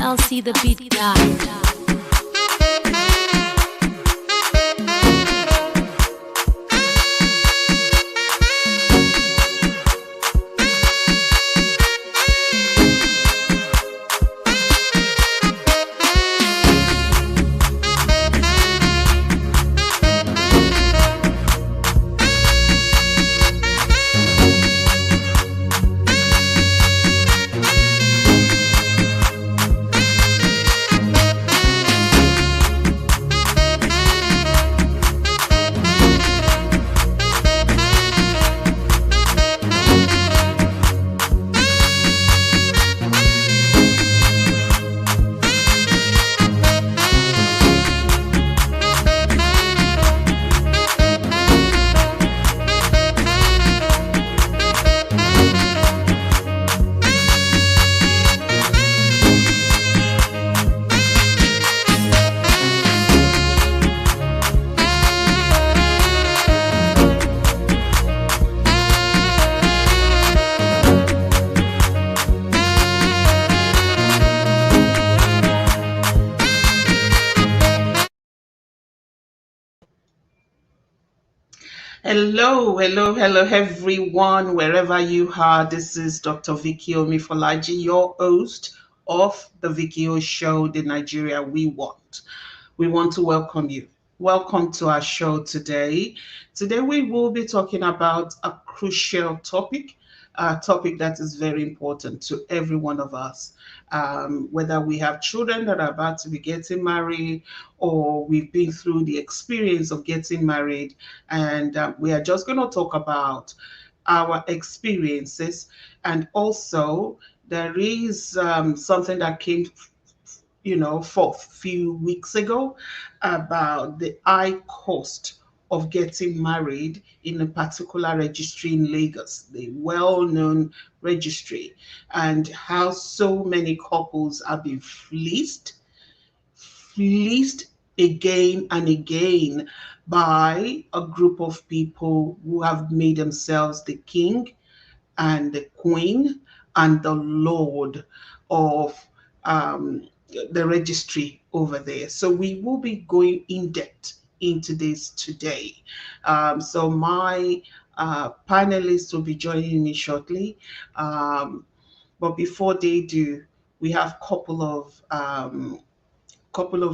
LC the beat guy. Hello, everyone, wherever you are. This is Dr. Vicky O your host of the Vicky O Show, the Nigeria we want. We want to welcome you. Welcome to our show today. Today we will be talking about a crucial topic, a topic that is very important to every one of us. Whether we have children that are about to be getting married or we've been through the experience of getting married, and we are just going to talk about our experiences. And also there is something that came for a few weeks ago about the high cost of getting married in a particular registry in Lagos, the well-known registry, and how so many couples have been fleeced again and again by a group of people who have made themselves the king and the queen and the lord of the registry over there. So we will be going in depth into this today. So my panelists will be joining me shortly. But before they do, we have a couple of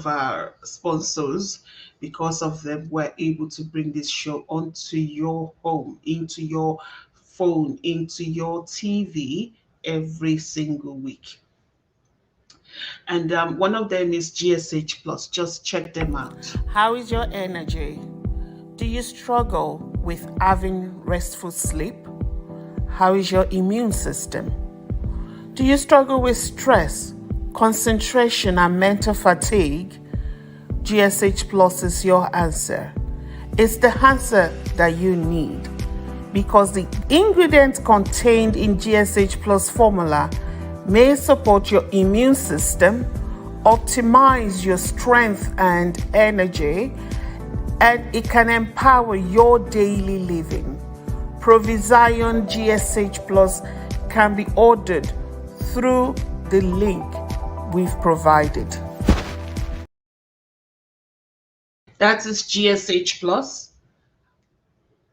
our sponsors. Because of them, we're able to bring this show onto your home, into your phone, into your TV every single week. And one of them is GSH Plus. Just check them out. How is your energy? Do you struggle with having restful sleep? How is your immune system? Do you struggle with stress, concentration, and mental fatigue? GSH Plus is your answer. It's the answer that you need, because the ingredients contained in GSH Plus formula may support your immune system, optimize your strength and energy, and it can empower your daily living. Provision GSH Plus can be ordered through the link we've provided. That is GSH Plus.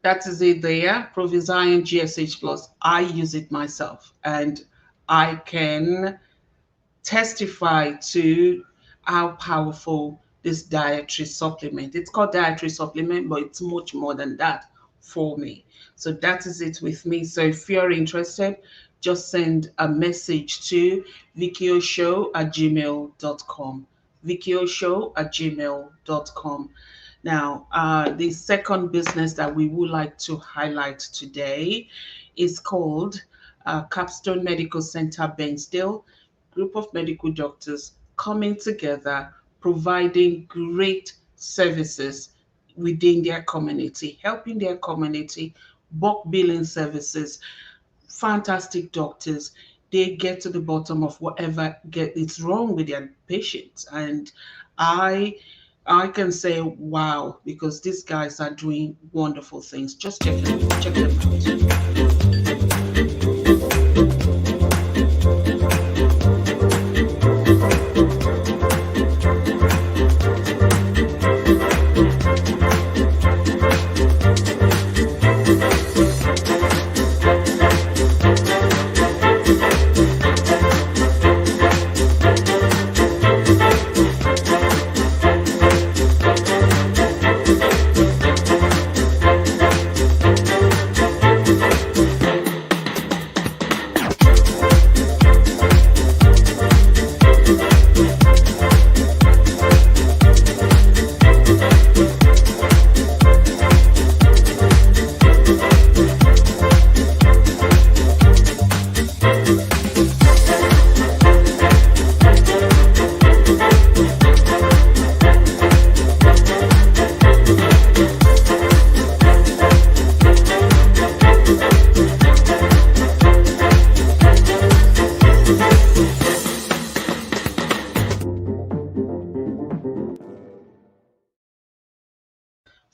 That is it there, Provision GSH Plus. I use it myself, and I can testify to how powerful this dietary supplement. It's called dietary supplement, but it's much more than that for me. So that is it with me. So if you're interested, just send a message to vickyoshow@gmail.com. vickyoshow@gmail.com. Now, the second business that we would like to highlight today is called Capstone Medical Center Bensdale, group of medical doctors coming together, providing great services within their community, helping their community, bulk billing services, fantastic doctors. They get to the bottom of whatever is wrong with their patients. And I can say, wow, because these guys are doing wonderful things. Just check them out.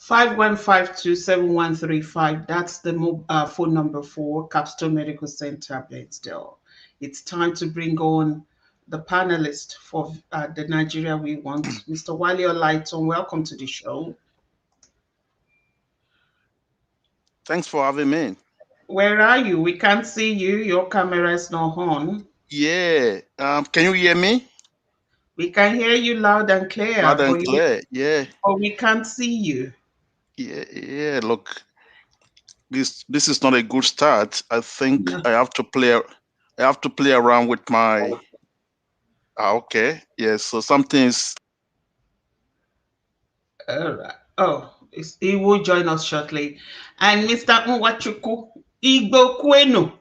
51527135. That's the phone number for Capstone Medical Center, Bletchdale. It's time to bring on the panelist for the Nigeria we want. Mr. Wale Olaiton, welcome to the show. Thanks for having me. Where are you? We can't see you. Your camera is not on. Yeah. Can you hear me? We can hear you loud and Loud clear, and clear. Yeah. but we can't see you. Yeah. Yeah. Look, this is not a good start. I think No. I have to play around with my. Okay. Yeah. So something's. All right. Oh, he will join us shortly. And Mr. Nwachuku Igbo Kwenu,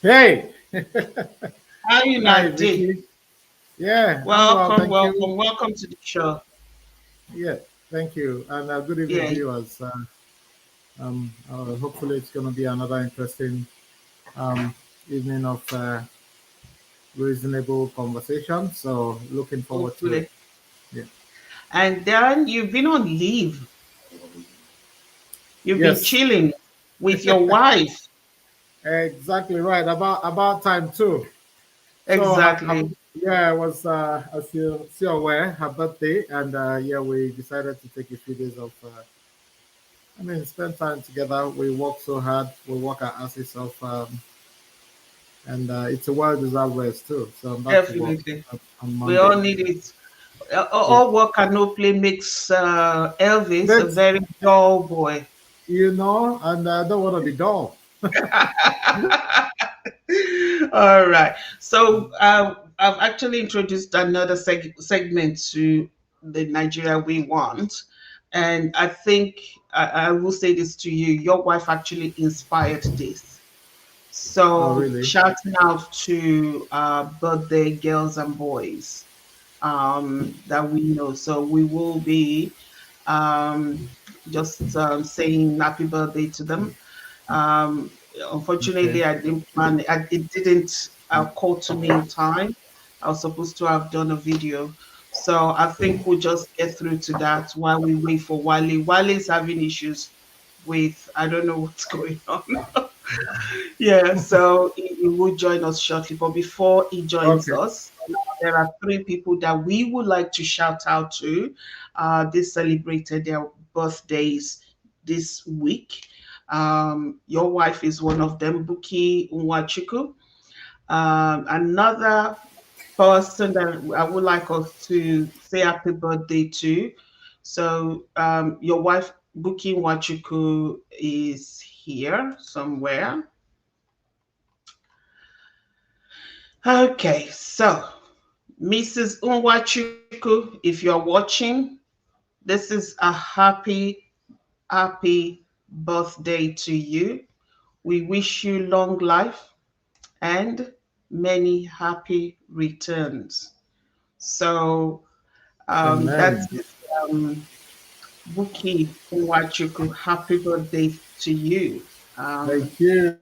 Hey, how you hi not day? Vicky. Yeah, I'm well, Welcome, thank you. welcome, welcome to the show. Yeah, thank you, and good evening, Yeah, viewers. Hopefully, it's going to be another interesting um, evening of reasonable conversation. So, looking forward to it. hopefully. Yeah. And then you've been on leave. You've been Yes, chilling with your wife. exactly right. About time too. So, Exactly. yeah, it was as you see aware her birthday, and yeah, we decided to take a few days of. Spend time together. We work so hard. We work our asses off, and it's a well-deserved rest too. So I'm back to work Definitely. on We Monday. all need it. Yeah, All work and no play makes Elvis a that's very dull boy. and I don't want to be dull. All right. So I've actually introduced another segment to the Nigeria we want. And I think I will say this to you. Your wife actually inspired this. Oh, So really? shouting out to birthday girls and boys that we know. So we will be um, just saying happy birthday to them. Um, Okay. Unfortunately, I didn't plan it. It didn't occur to me in time. I was supposed to have done a video. So I think we'll just get through to that while we wait for Wale. Wale is having issues with, I don't know what's going on. Yeah, so he will join us shortly. But before he joins Okay. us, there are three people that we would like to shout out to. They celebrated their birthdays this week. Your wife is one of them, Buki Nwachuku. Another person that I would like us to say happy birthday to. So your wife, Buki Nwachuku, is here somewhere. Okay, so Mrs. Unwachuku, if you're watching, this is a happy birthday to you. We wish you long life and many happy returns. So Amen. that's Buki Unwachuku. Happy birthday to you. Thank you.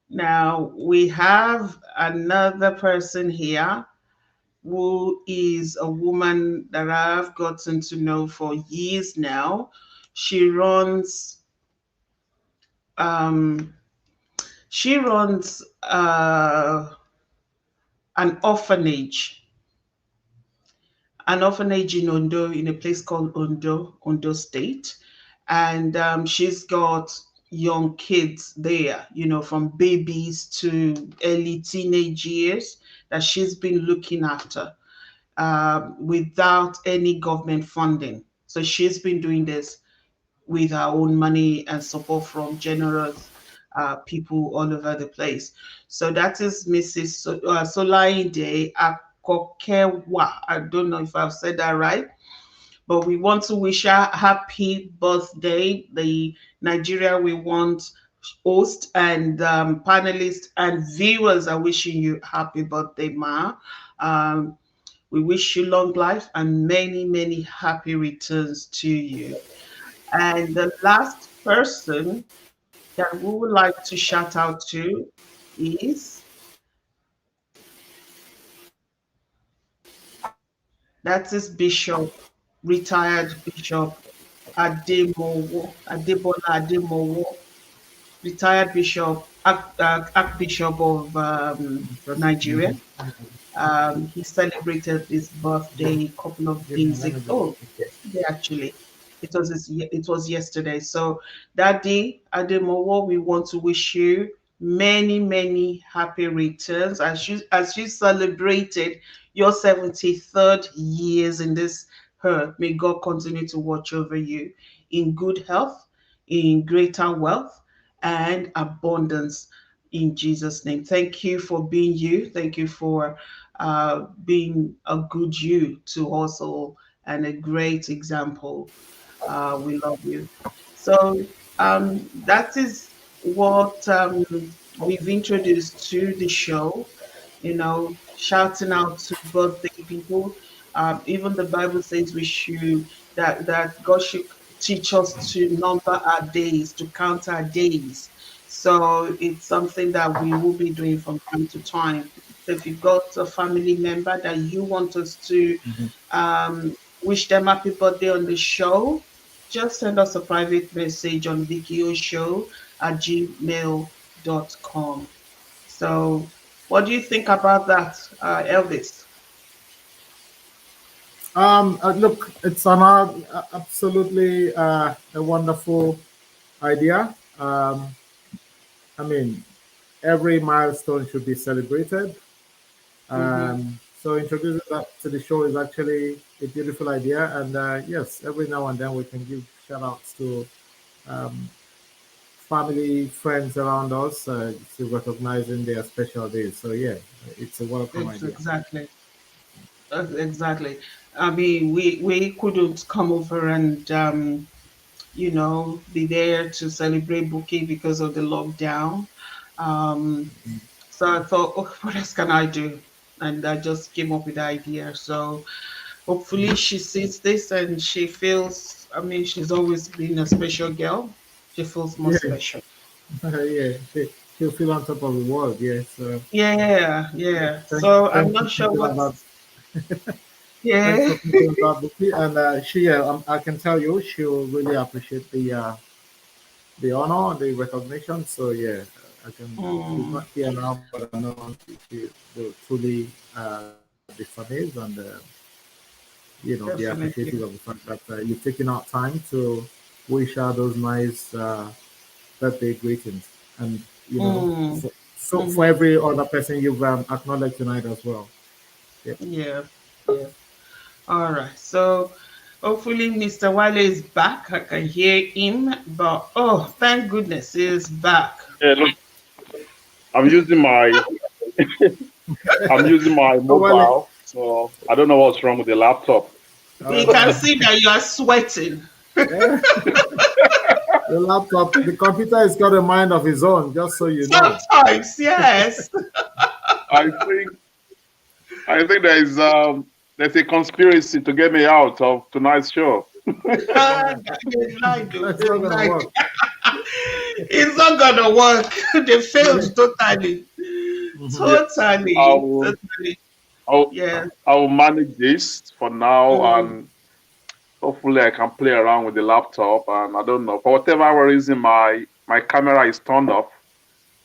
Now we have another person here who is a woman that I've gotten to know for years now. She runs um, she runs an orphanage, an orphanage in Ondo, in a place called Ondo State, and she's got young kids there, from babies to early teenage years that she's been looking after. Without any government funding. So she's been doing this with her own money and support from generous people all over the place. So that is Mrs. Solaide Akokewa. I don't know if I've said that right, but we want to wish her happy birthday. The Nigeria we want host and panelists and viewers are wishing you happy birthday, Ma. Um, we wish you long life and many, many happy returns to you. And the last person that we would like to shout out to is that is Bishop, retired Bishop Adebola Ademowo, retired bishop, Archbishop of Nigeria. He celebrated his birthday a couple of Give me, days let ago. me just Oh, yesterday actually. It was yesterday. So that day, Ademowo, we want to wish you many, many happy returns as you celebrated your 73rd years in this earth. May God continue to watch over you in good health, in greater wealth, and abundance in Jesus' name. Thank you for being you. Thank you for being a good you to us all and a great example. We love you. So that is what we've introduced to the show, shouting out to birthday people. Even the Bible says we should that God should teach us to number our days, to count our days. So it's something that we will be doing from time to time. So if you've got a family member that you want us to wish them happy birthday on the show, just send us a private message on Vicky O Show at gmail.com. So, what do you think about that, Elvis? Look, it's an absolutely a wonderful idea. I mean, every milestone should be celebrated. Mm-hmm. So introducing that to the show is actually a beautiful idea. And yes, every now and then we can give shout outs to um, family, friends around us to recognizing their special days. So yeah, it's a welcome It's idea. exactly, exactly. I mean, we couldn't come over and be there to celebrate Bookie because of the lockdown. Um, so I thought, oh, what else can I do? And I just came up with the idea. So hopefully she sees this and she feels, I mean, she's always been a special girl. She feels more Yeah, special. yeah, she'll feel on top of the world. Yeah, so Yeah, yeah. So I'm thanks for not sure thinking about what's, yeah. Vicky, and she, I can tell you, she'll really appreciate the honor, the recognition. So yeah, I can. She's Mm, not here now, but I know she will truly be amazed and be appreciative of definitely. the fact that you've taken out time to wish her those nice birthday greetings, and Mm, for hmm. every other person you've acknowledged tonight as well. Yeah. Yeah, yeah. All right. So hopefully Mr. Wale is back. I can hear him, but oh, thank goodness he's back. Yeah, look, I'm using my I'm using my Oh well, mobile, so I don't know what's wrong with the laptop. We uh, can see that you are sweating. yeah, the laptop, the computer has got a mind of its own, just so you know. Sometimes, yes. I think I think there's a conspiracy to get me out of tonight's show. They've lied, though. It's not They've gonna lied. work. It's not gonna work. They failed totally. Yeah, Totally. I'll Totally. I'll Yeah. I'll manage this for now, Mm, and hopefully I can play around with the laptop. And I don't know, for whatever reason, my camera is turned off,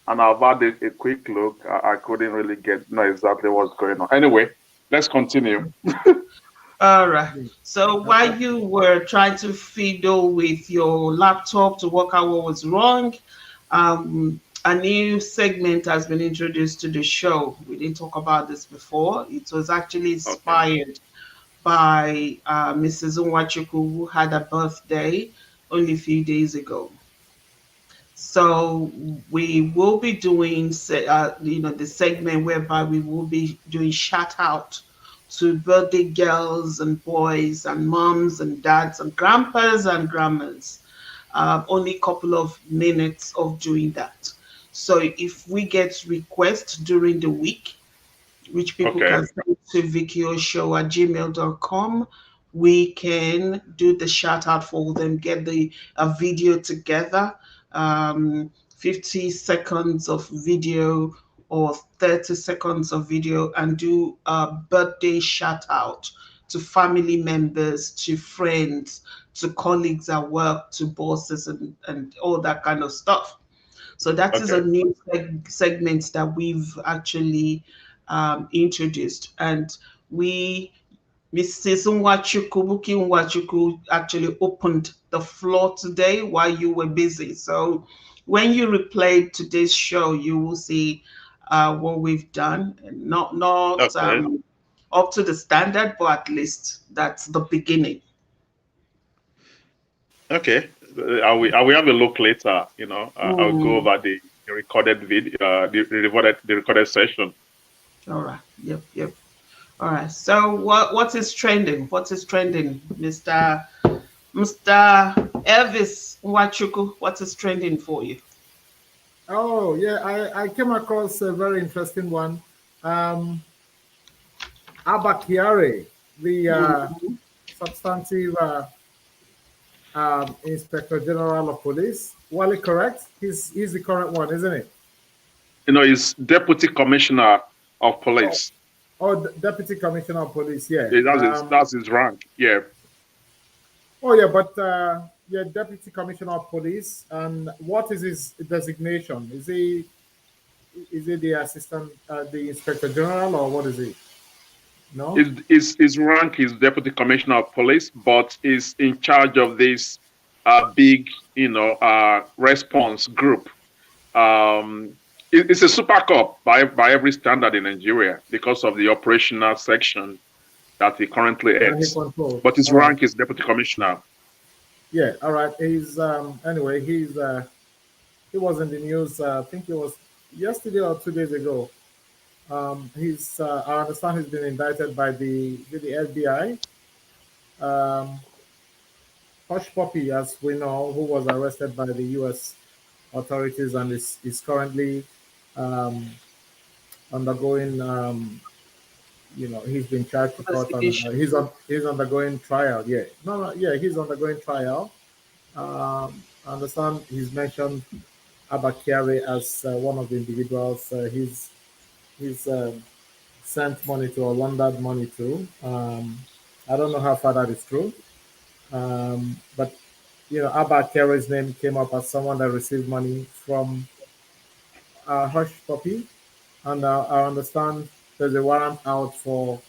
and I've had a quick look. I couldn't really know exactly what's going on. Anyway, let's continue. all right. Yeah. So Uh, while you were trying to fiddle with your laptop to work out what was wrong, a new segment has been introduced to the show. We didn't talk about this before. It was actually Okay. inspired by Mrs. Nwachukwu, who had a birthday only a few days ago. So we will be doing, the segment whereby we will be doing shout out to birthday girls and boys and moms and dads and grandpas and grandmas. Only a couple of minutes of doing that. So if we get requests during the week, which people Okay. can send to vickyshow at gmail.com. We can do the shout out for them, get the a video together, 50 seconds of video or 30 seconds of video, and do a birthday shout out to family members, to friends, to colleagues at work, to bosses, and all that kind of stuff. So that is a Okay. new segment that we've actually introduced. And we, Mrs. Nwachukwu actually opened the floor today while you were busy. So when you replay today's show, you will see what we've done. Not Okay. up to the standard, but at least that's the beginning. Okay. I will have a look later. I'll go Mm, over the recorded video, the recorded session. all right. Yep. Yep. All right. So what is trending? What is trending, Mr. Elvis Wachuku? What is trending for you? Oh, yeah, I came across a very interesting one. Um, Abakiare, the Mhm. substantive Inspector General of Police. Wally, correct? He's the current one, isn't it? He's Deputy Commissioner of Oh, Police. oh, Deputy Commissioner of Police. Yeah. Yeah, that's his rank. Yeah. Oh, yeah, but yeah, Deputy Commissioner of Police. And what is his designation? Is he the assistant, the Inspector General, or what is he? No. His rank is Deputy Commissioner of Police, but is in charge of this big, response group. It's a super cop by every standard in Nigeria because of the operational section that he currently That he heads. controls. But his All right. rank is Deputy Commissioner. Yeah. All right. He's anyway. He was in the news. I think it was yesterday or 2 days ago. I understand he's been indicted by the FBI. Um, Hush Puppy, as we know, who was arrested by the U.S. authorities and is currently um, undergoing. He's been charged to court and Investigation. he's undergoing trial. Yeah, no, yeah, he's undergoing trial. I understand he's mentioned Abakari as one of the individuals. He's sent money to or laundered money to. I don't know how far that is true. But Abba Kerry's name came up as someone that received money from Hush Puppy, and I understand there's a warrant out for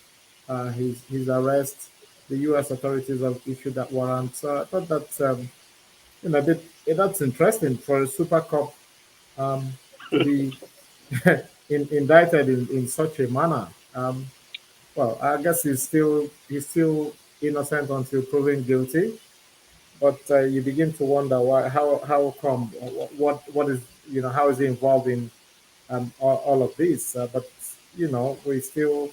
his arrest. The U.S. authorities have issued that warrant. So I thought that's a bit that's interesting for a super cop to be indicted in such a manner. Well, I guess he's still innocent until proven guilty. But you begin to wonder why, how come, what is, how is he involved in all of this? But we still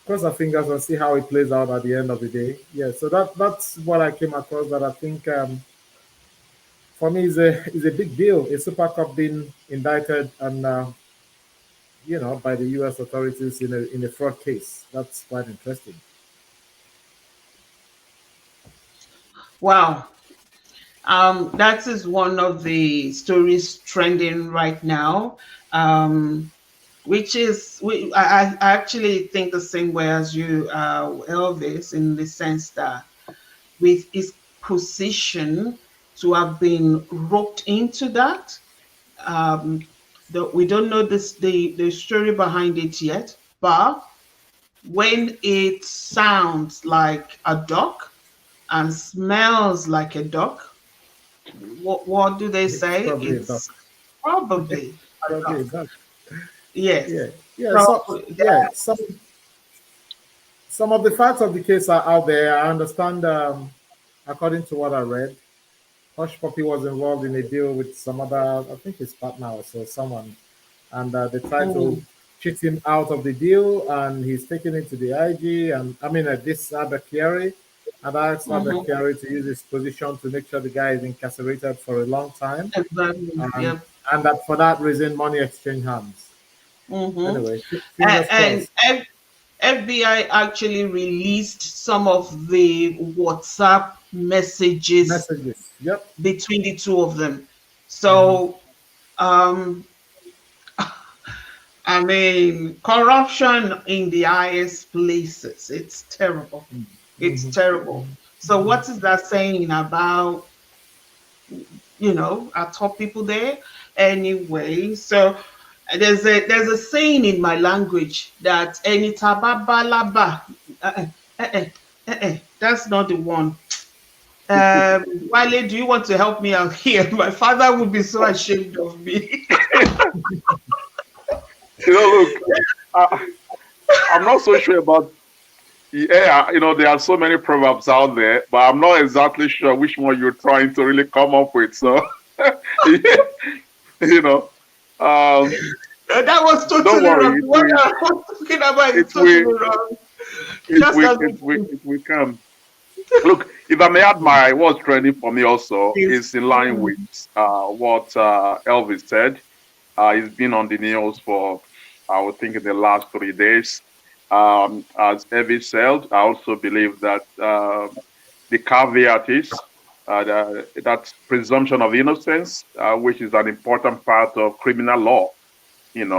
cross our fingers and see how it plays out at the end of the day. Yeah, so that's what I came across that I think for me is a big deal. A Super Cup being indicted and by the U.S. authorities in a fraud case. That's quite interesting. Wow. That is one of the stories trending right now. Which is I actually think the same way as you, Elvis, in the sense that with his position to have been roped into that. We don't know the story behind it yet, but when it sounds like a duck and smells like a duck, what do they It's say? probably a duck. It's probably a Probably a duck. duck. Yeah, Yes. yeah. So So yeah, some of the facts of the case are out there. I understand. According to what I read, Hush Puppy was involved in a deal with some other, I think his partner or so, someone, and they tried to mm, cheat him out of the deal, and he's taken it to the IG, and I mean this Abakari, and I asked mhm, Abakari to use his position to make sure the guy is incarcerated for a long time, exactly. and Yep. that for that reason, money exchange hands. Mm-hmm. Anyway, fingers And crossed. FBI actually released some of the WhatsApp messages Messages. Yep. between the two of them. Hmm. So, um, I mean, corruption in the highest places. It's terrible. It's Hmm. terrible. So what is that saying about, our top people there? Anyway, so there's a saying in my language that any tababalaba, that's not the one. Wale, do you want to help me out here? My father would be so ashamed of me. Look, I'm not so sure about. Yeah, there are so many proverbs out there, but I'm not exactly sure which one you're trying to really come up with. So, you know, um, That was don't totally wrong. worry, What I was talking about is it will, totally wrong. it Just will, as it will come. Look, if I may add, what's trending for me also is. is in line with what Elvis said. He's been on the news for, I would think, in the last 3 days. As Elvis said, I also believe that the caveat is that presumption of innocence, which is an important part of criminal law, in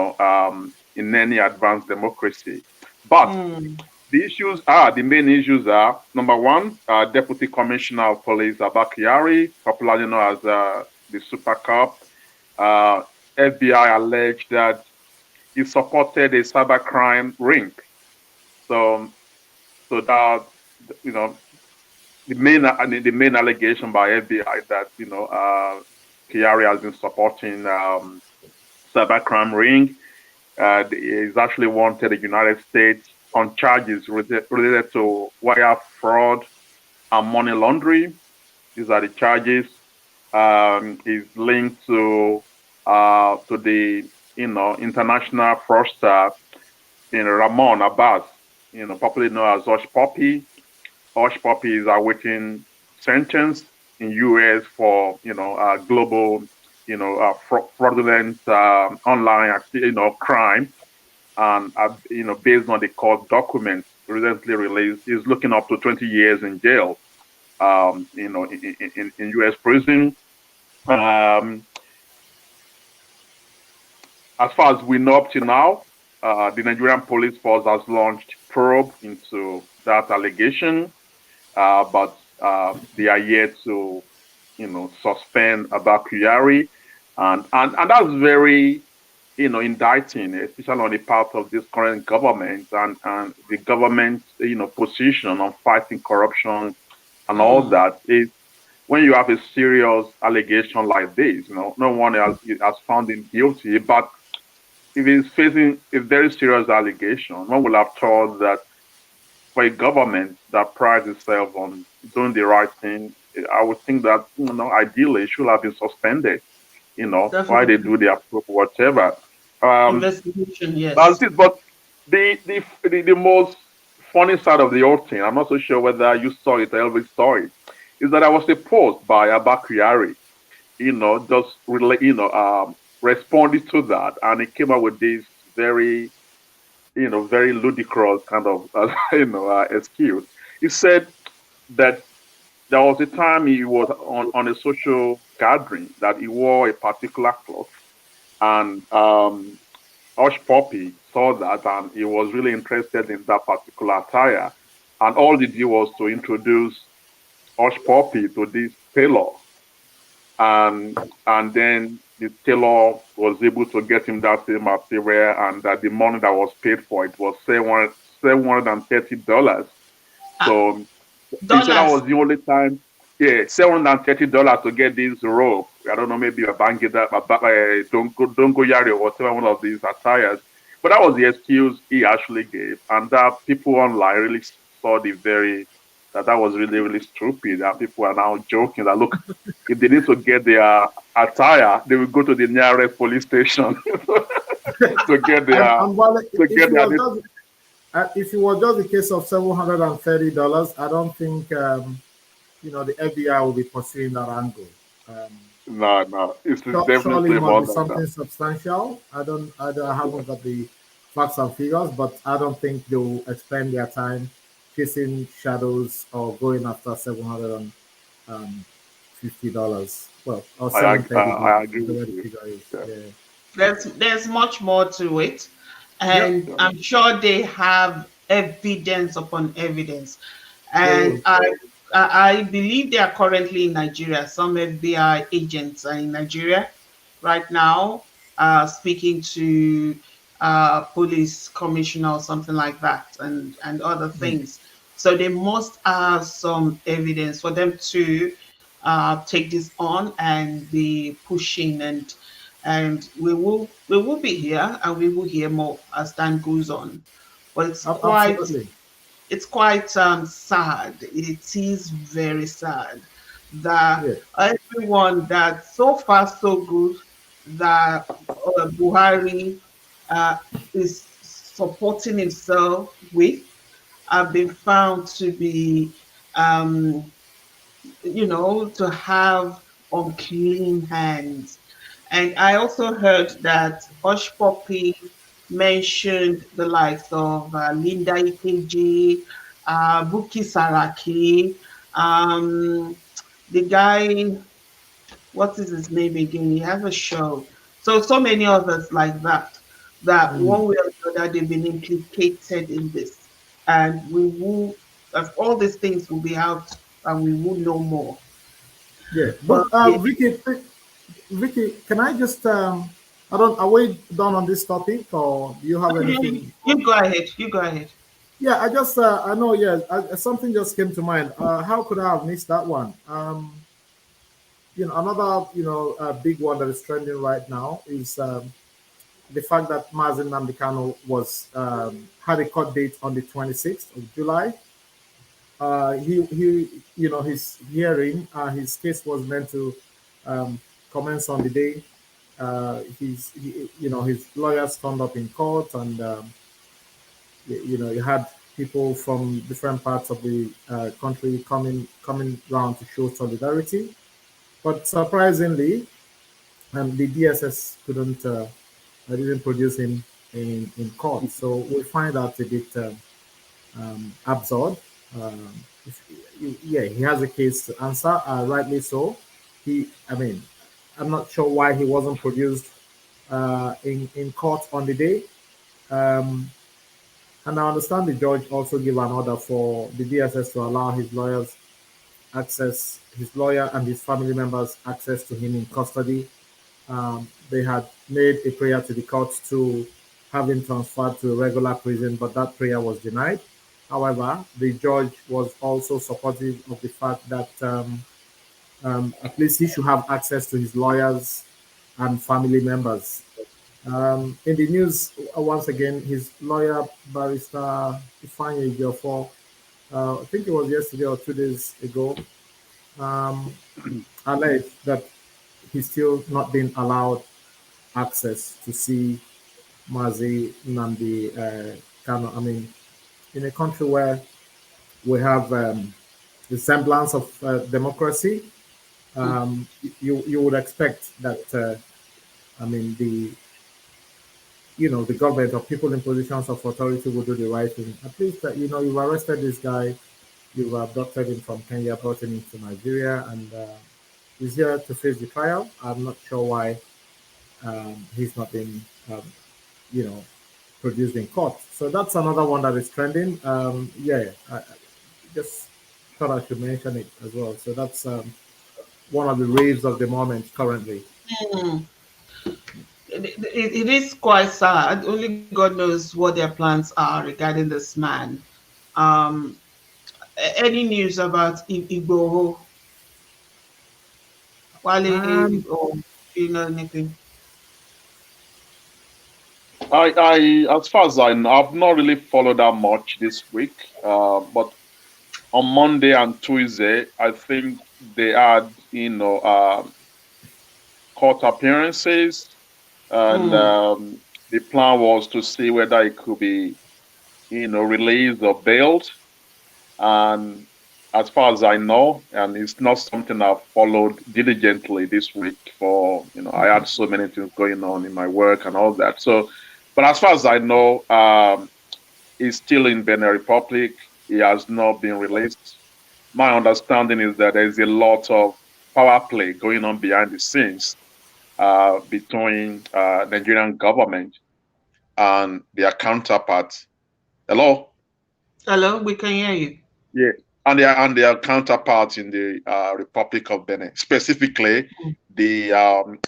any advanced democracy. But the main issues are, number one, Deputy Commissioner of Police Abakari, popularly known as the Super Cop. FBI alleged that he supported a cybercrime ring. So that, the main allegation by FBI that Kyari has been supporting cybercrime ring. He's actually wanted the United States on charges related to wire fraud and money laundering. These are the charges. Is linked to the international fraudster Ramon Abbas, popularly known as Hush Puppy. Hush Puppy is awaiting sentence in U.S. for global fraudulent online crime, and based on the court documents recently released, is looking up to 20 years in jail. In U.S. prison. As far as we know up to now, the Nigerian police force has launched probe into that allegation, but they are yet to, suspend Abakari, and that's very, indicting, especially on the part of this current government and the government's, position on fighting corruption and all that. Is when you have a serious allegation like this, no one has found him guilty, but if he's facing a very serious allegation, one will have thought that for a government that prides itself on doing the right thing, I would think that ideally it should have been suspended. Why they do their whatever. Investigation, That's yes. it. But the most funny side of the whole thing, I'm not so sure whether you saw it or Elvis saw it, is that I was a post by Abakari, just really, responded to that, and he came up with this very, very ludicrous kind of, excuse. He said that there was a time he was on a social gathering that he wore a particular cloth, and Hush Puppy saw that, and he was really interested in that particular attire, and all he did was to introduce Hush Puppy to this tailor, and then the tailor was able to get him that same material, and that the money that was paid for it was $730. So he said that was Dollars. the only time. Yeah, $730 to get this robe. I don't know, maybe a bangida, don't go yari or whatever, one of these attires. But that was the excuse he actually gave, and that people online really saw that was really, really stupid. And people are now joking that, look, if they need to get their attire, they will go to the nearest police station to get their And while to get their. if it was just the case of $730, I don't think the FBI will be pursuing that angle. No, it's Surely definitely it more must be than that. something substantial. I haven't got the facts and figures, but I don't think they will expend their time chasing shadows or going after $750. Well, or I $730, agree whatever with the you. figure is. Yeah. Yeah. There's much more to it, Yeah. and I'm sure they have evidence upon evidence. They And will. I believe they are currently in Nigeria. Some FBI agents are in Nigeria right now, speaking to police commissioner or something like that, and other things. So they must have some evidence for them to take this on and be pushing, and we will be here, and we will hear more as time goes on. But Absolutely. it's quite sad. It is very sad that Yeah. everyone that so far so good that Buhari uh, is supporting himself with have been found to be um, to have unclean hands. And I also heard that Hush Puppy mentioned the likes of Linda Ikeji, Buki Saraki, the guy, what is his name again? He has a show. So many others like that, that Mm. one way or the other they've been implicated in this. And we will, all these things will be out and we will know more. Yeah. But But Vicky, can I just I don't are we done on this topic or do you have anything? you go ahead. You go ahead. Yeah, I just I know, yeah, something just came to mind. How could I have missed that one? Another big one that is trending right now is the fact that Mazen Namdekano was had a court date on the 26th of July. His hearing, his case was meant to commence on the day. His lawyers turned up in court, and you had people from different parts of the country coming round to show solidarity. But surprisingly, the DSS didn't produce him in court. So we find that a bit absurd. Um, yeah, he has a case to answer, rightly so. I mean, I'm not sure why he wasn't produced in court on the day. Um, and I understand the judge also gave an order for the DSS to allow his lawyer and his family members access to him in custody. They had made a prayer to the court to have him transferred to a regular prison, but that prayer was denied. However, the judge was also supportive of the fact that at least he should have access to his lawyers and family members. In the news, once again, his lawyer, Barrister Ifeanyi Ejiofor, I think it was yesterday or 2 days ago, um, alleged that he's still not been allowed access to see Mazi Nnamdi Kano. I mean, in a country where we have the semblance of democracy, you would expect that I mean the government or people in positions of authority will do the right thing. At least you've arrested this guy, you've abducted him from Kenya, brought him into Nigeria, and he's here to face the trial. I'm not sure why he's not been you know produced in court. So that's another one that is trending. Yeah, I just thought I should mention it as well. So that's one of the raves of the moment currently. Mm. It is quite sad. Only God knows what their plans are regarding this man. Um, any news about Igboho? Wale, Um, or you know anything? As far as I know, I've not really followed that much this week. But on Monday and Tuesday, I think they had, court appearances, and Mm. the plan was to see whether it could be, released or bailed. And as far as I know, and it's not something I've followed diligently this week for, I had so many things going on in my work and all that. So, but as far as I know, he's still in Benin Republic. He has not been released. My understanding is that there's a lot of power play going on behind the scenes between Nigerian government and their counterparts. Hello? Hello, we can hear you. Yeah. and their counterparts in the Republic of Benin, specifically the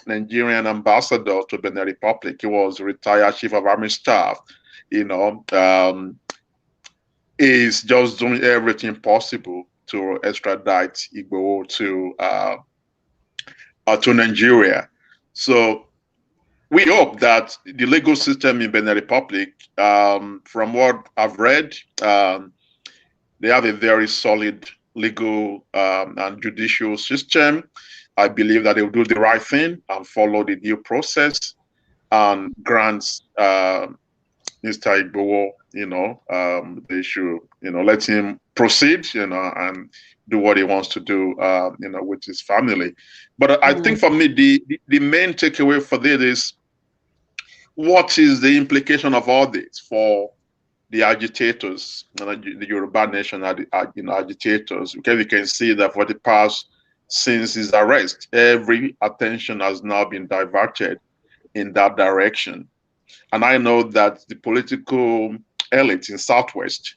Nigerian ambassador to Benin Republic. He was retired chief of army staff. Is just doing everything possible to extradite Igbo to Nigeria. So we hope that the legal system in Benin Republic, from what I've read, they have a very solid legal and judicial system. I believe that they will do the right thing and follow the due process and grants Mr. Igboho, they should, let him proceed, and do what he wants to do, with his family. But I think for me, the main takeaway for this is, what is the implication of all this for the agitators, the Yoruba nation, agitators? Because you can see that for the past, since his arrest, every attention has now been diverted in that direction. And I know that the political elites in Southwest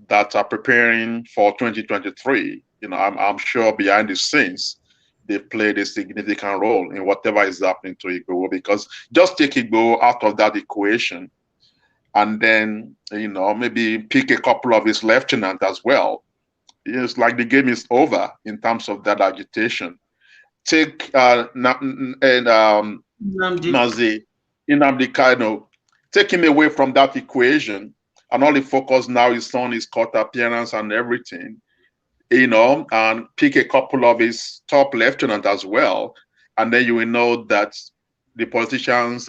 that are preparing for 2023, I'm sure behind the scenes, they played a significant role in whatever is happening to Igbo. Because just take Igbo out of that equation, and then, maybe pick a couple of his lieutenants as well. It's like the game is over in terms of that agitation. Take Mazi Nnamdi Kanu, take him away from that equation, and all the focus now is on his court appearance and everything, and pick a couple of his top lieutenants as well, and then you will know that the politicians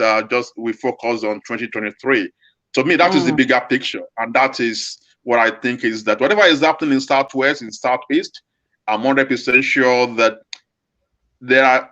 we focus on 2023. To me, that is the bigger picture, and that is what I think is that whatever is happening in Southwest, in Southeast, I'm 100% sure that there are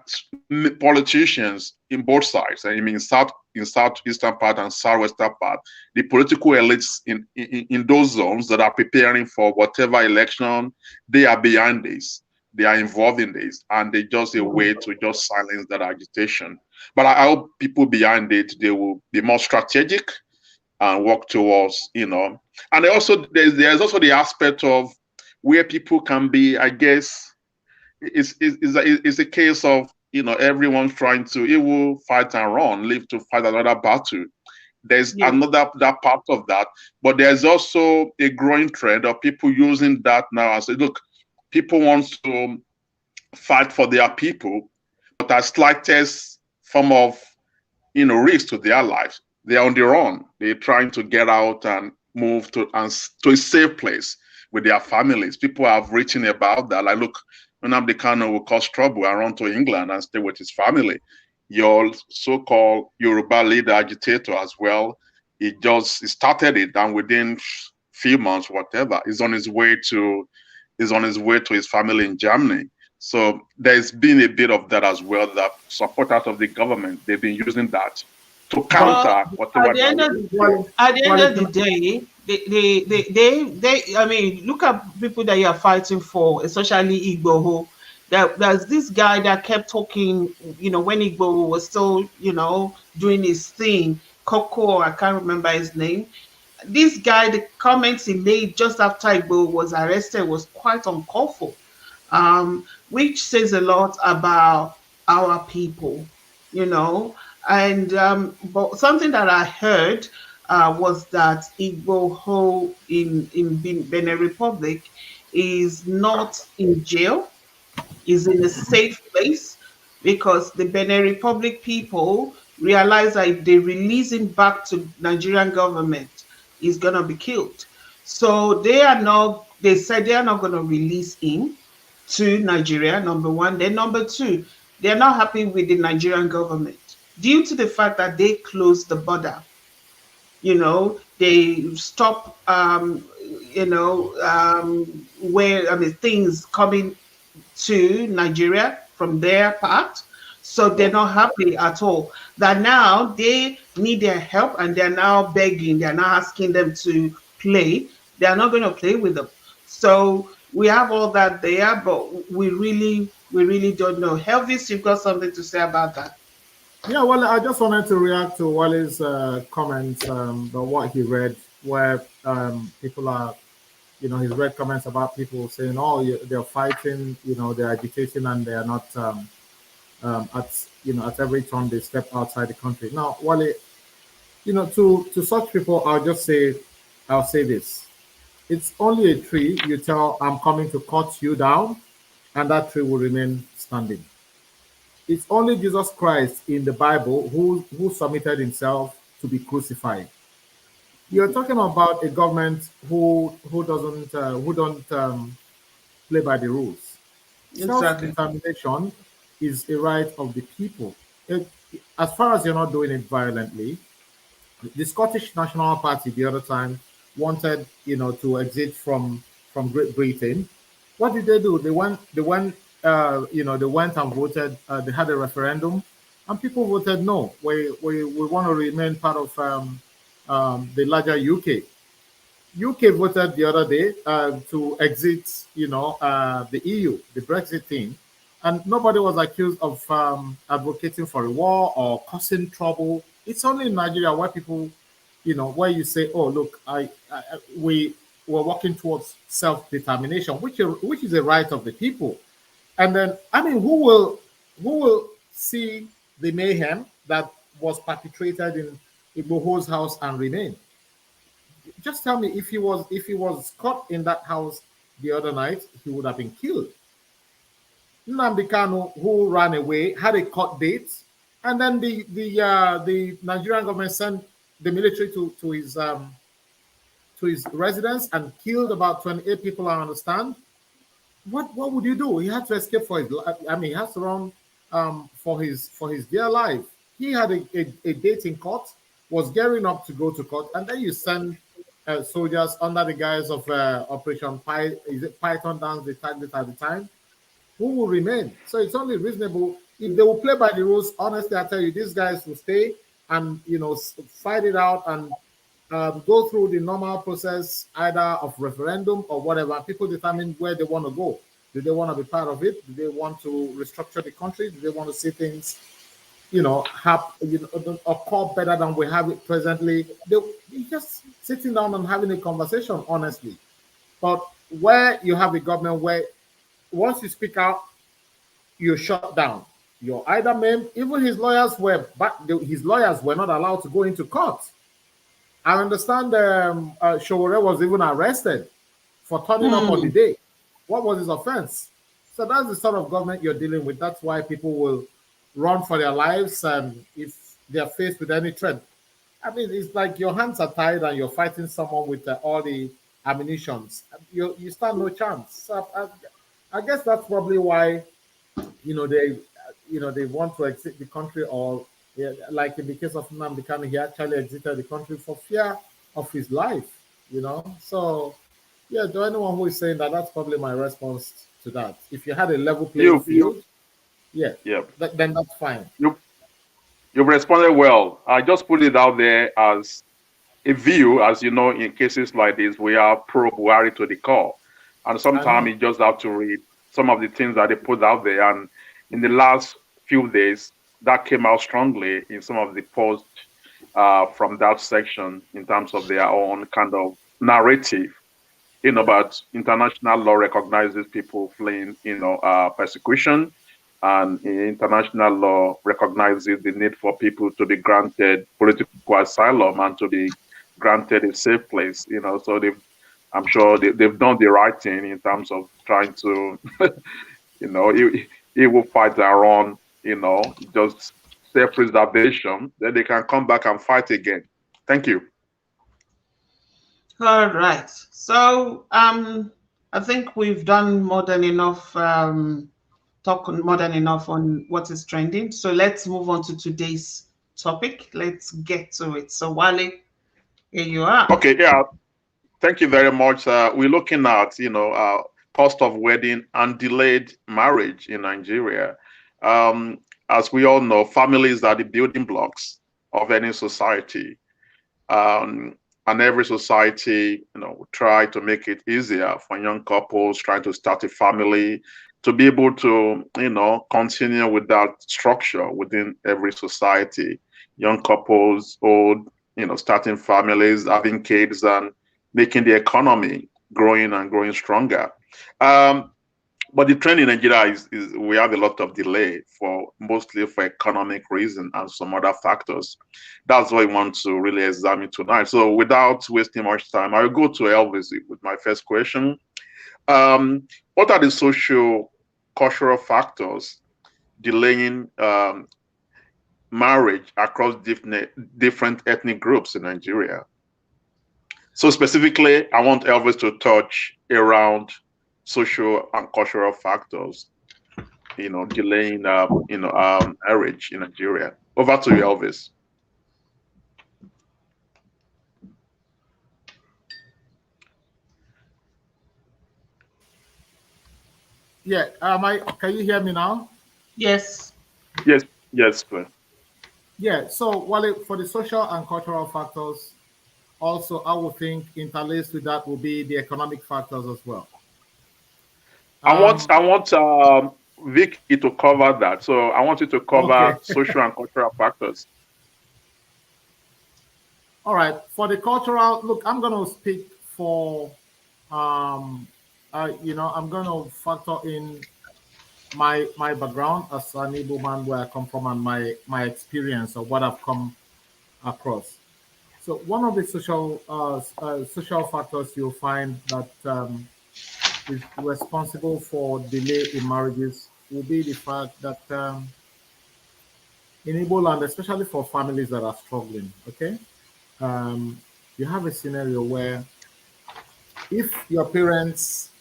politicians in both sides. I mean, in southeastern part and southwestern part, the political elites in those zones that are preparing for whatever election, they are behind this. They are involved in this, and they just a way to just silence that agitation. But I hope people behind it, they will be more strategic and work towards, And also there's also the aspect of where people can be, I guess. It's a case of, everyone's trying to, it will fight and run, live to fight another battle. There's that part of that, but there's also a growing trend of people using that now and say, look, people want to fight for their people, but at slightest form of, risk to their lives, they're on their own. They're trying to get out and move to a safe place with their families. People have written about that. Like, look, Nnamdi Kanu will cause trouble and run to England and stay with his family. Your so-called Yoruba leader agitator as well, he started it, and within few months, whatever, he's on his way to his family in Germany. So there's been a bit of that as well, that supporters of the government, they've been using that to counter whatever. At the end of the day, I mean, look at people that you are fighting for, especially Igboho. There's this guy that kept talking, when Igboho was still, doing his thing, Coco, I can't remember his name. This guy, the comments he made just after Igboho was arrested was quite uncalled for, which says a lot about our people, And but something that I heard was that Igboho in Benin Republic is not in jail, is in a safe place, because the Benin Republic people realize that if they release him back to Nigerian government, he's gonna be killed. So they said they are not gonna release him to Nigeria, number one. Then number two, they're not happy with the Nigerian government due to the fact that they closed the border. They stop, things coming to Nigeria from their part. So they're not happy at all. That now they need their help, and they're now begging, they're now asking them to play. They're not going to play with them. So we have all that there, but we really don't know. Elvis, you've got something to say about that? Yeah, well, I just wanted to react to Wally's comments about what he read, where people are, he's read comments about people saying, "Oh, they're fighting, they're agitating, and they are not at every turn they step outside the country." Now, Wale, to such people, I'll say this: it's only a tree. You tell, "I'm coming to cut you down," and that tree will remain standing. It's only Jesus Christ in the Bible who submitted himself to be crucified. You're talking about a government who don't play by the rules. Exactly. Self-determination is a right of the people. As far as you're not doing it violently, the Scottish National Party the other time wanted, to exit from Great Britain. What did they do? They went and voted. They had a referendum, and people voted no. We want to remain part of the larger UK. UK voted the other day to exit, the EU, the Brexit thing, and nobody was accused of advocating for a war or causing trouble. It's only in Nigeria where people, where you say, "Oh, look, we're working towards self-determination," which is a right of the people. And then, I mean, who will see the mayhem that was perpetrated in Igboho's house and remain? Just tell me, if he was caught in that house the other night, he would have been killed. Nnamdi Kanu, who ran away, had a court date, and then the Nigerian government sent the military to his residence and killed about 28 people. I understand. What would you do? He had to escape for his life. I mean, he has to run for his dear life. He had a date in court, was gearing up to go to court, and then you send soldiers under the guise of Operation Python Dance, they tagged it at the time, who will remain. So it's only reasonable if they will play by the rules. Honestly, I tell you, these guys will stay and fight it out and go through the normal process, either of referendum or whatever. People determine where they want to go. Do they want to be part of it? Do they want to restructure the country? Do they want to see things, occur better than we have it presently? They just sitting down and having a conversation, honestly. But where you have a government where once you speak out, you're shut down. You're either maimed. Even his lawyers were, but his lawyers were not allowed to go into court. I understand Showore was even arrested for turning up on the day. What was his offense? So that's the sort of government you're dealing with. That's why people will run for their lives if they're faced with any threat. I mean, it's like your hands are tied and you're fighting someone with all the ammunitions. You stand no chance. So I guess that's probably why they want to exit the country, or like in the case of Nnamdi Kanu, he actually exited the country for fear of his life. So yeah, to anyone who is saying that, that's probably my response to that. If you had a level playing field, then that's fine. You've responded well. I just put it out there as a view. As you know, in cases like this, we are pro Buhari to the core, and sometimes you just have to read some of the things that they put out there. And in the last few days, that came out strongly in some of the posts from that section in terms of their own kind of narrative, about international law recognizes people fleeing, persecution, and international law recognizes the need for people to be granted political asylum and to be granted a safe place. So I'm sure they've done the right thing in terms of trying to, he will fight their own, just self-preservation, then they can come back and fight again. Thank you. All right. So I think we've done more than enough talk more than enough on what is trending. So let's move on to today's topic. Let's get to it. So Wale, here you are. Okay, yeah. Thank you very much. We're looking at, cost of wedding and delayed marriage in Nigeria. As we all know, families are the building blocks of any society. And every society, try to make it easier for young couples trying to start a family to be able to, continue with that structure within every society. Young couples, old, starting families, having kids, and making the economy growing and growing stronger. But the trend in Nigeria is we have a lot of delay for mostly for economic reason and some other factors. That's what we want to really examine tonight. So without wasting much time, I'll go to Elvis with my first question. What are the socio-cultural factors delaying marriage across different ethnic groups in Nigeria? So specifically, I want Elvis to touch around social and cultural factors, delaying, marriage in Nigeria. Over to you, Elvis. Yeah, can you hear me now? Yes. Yes, please. Yeah, so for the social and cultural factors, also I would think interlaced with that will be the economic factors as well. I want Vicky to cover that. So I want you to cover Okay. social and cultural factors. All right. For the cultural, look, I'm going to speak for, I'm going to factor in my background as an Igbo man, where I come from, and my experience of what I've come across. So one of the social factors you'll find that is responsible for delay in marriages will be the fact that in Igbo land, especially for families that are struggling, okay, you have a scenario where if your parents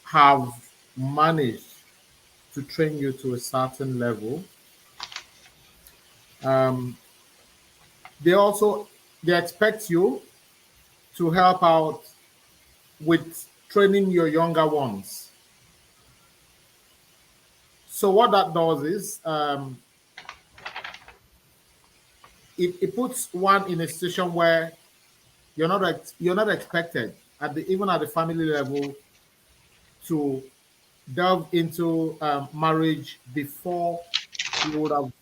have managed to train you to a certain level, um, they expect you to help out with training your younger ones. So what that does is it puts one in a situation where you're not expected even at the family level to delve into marriage before you would have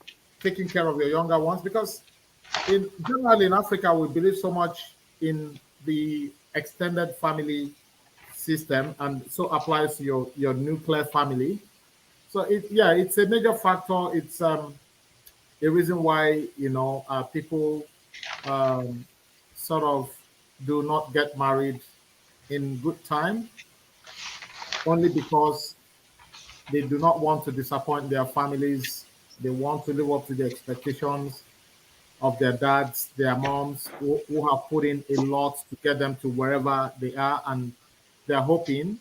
taken care of your younger ones, because generally in Africa we believe so much in the extended family system, and so applies to your nuclear family. So it's a major factor. It's a reason why people sort of do not get married in good time, only because they do not want to disappoint their families. They want to live up to the expectations of their dads, their moms, who have put in a lot to get them to wherever they are, and they're hoping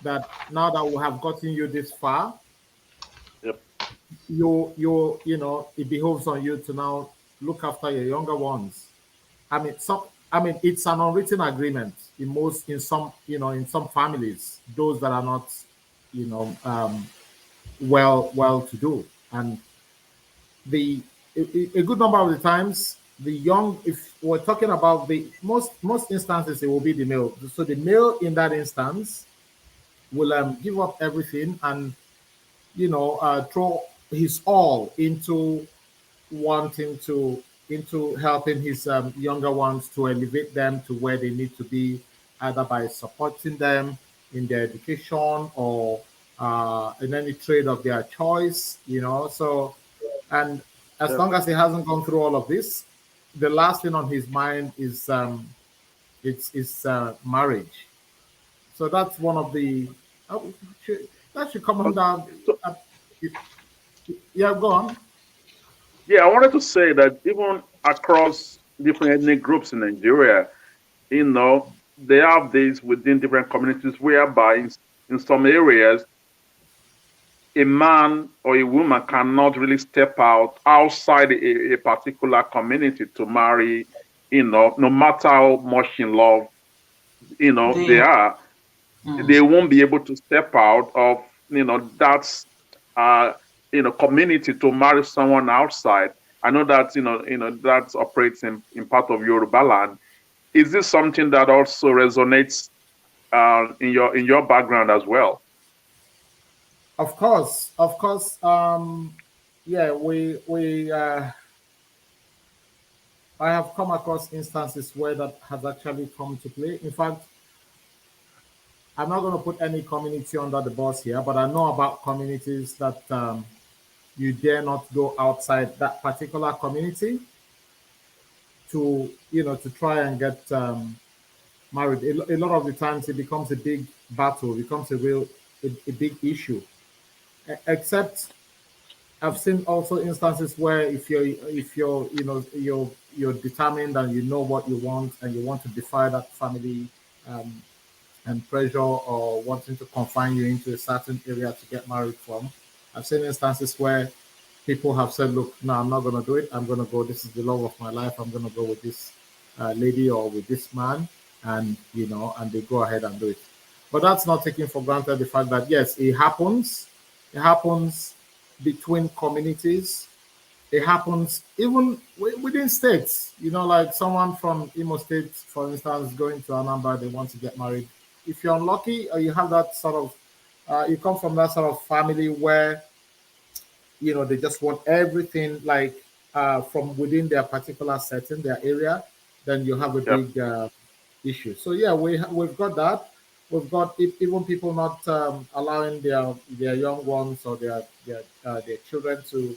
that now that we have gotten you this far, Yep. it behoves on you to now look after your younger ones. It's an unwritten agreement in some families, those that are not, well to do. And a good number of the times, the young, if we're talking about the most instances, it will be the male. So the male in that instance will give up everything and throw his all into wanting to into helping his younger ones to elevate them to where they need to be, either by supporting them in their education or in any trade of their choice. So, and as Yep. long as he hasn't gone through all of this, the last thing on his mind is it's marriage. So that's one of the that should come under. So, Uh, yeah, go on. yeah, I wanted to say that even across different ethnic groups in Nigeria, they have this within different communities whereby in some areas, a man or a woman cannot really step out outside a particular community to marry, no matter how much in love, they They, are, they won't be able to step out of, that's, community to marry someone outside. I know that, that operates in part of Yoruba land. Is this something that also resonates in your background as well? Of course. Yeah, we I have come across instances where that has actually come to play. In fact, I'm not going to put any community under the bus here, but I know about communities that you dare not go outside that particular community to, to try and get married. A lot of the times it becomes a big battle, it becomes a big issue. Except I've seen also instances where if you're you're determined and you know what you want and you want to defy that family um, and pressure or wanting to confine you into a certain area to get married from. I've seen instances where people have said, look, no, I'm not going to do it. I'm going to go. This is the love of my life. I'm going to go with this lady or with this man. And, and they go ahead and do it. But that's not taking for granted the fact that, yes, it happens. It happens between communities. It happens even within states. Like someone from Imo State, for instance, going to Anambra, they want to get married. If you're unlucky or you have that sort of, you come from that sort of family where they just want everything like from within their particular setting, their area, then you have a big issue. So yeah, we've got that. We've got even people not allowing their young ones or their children to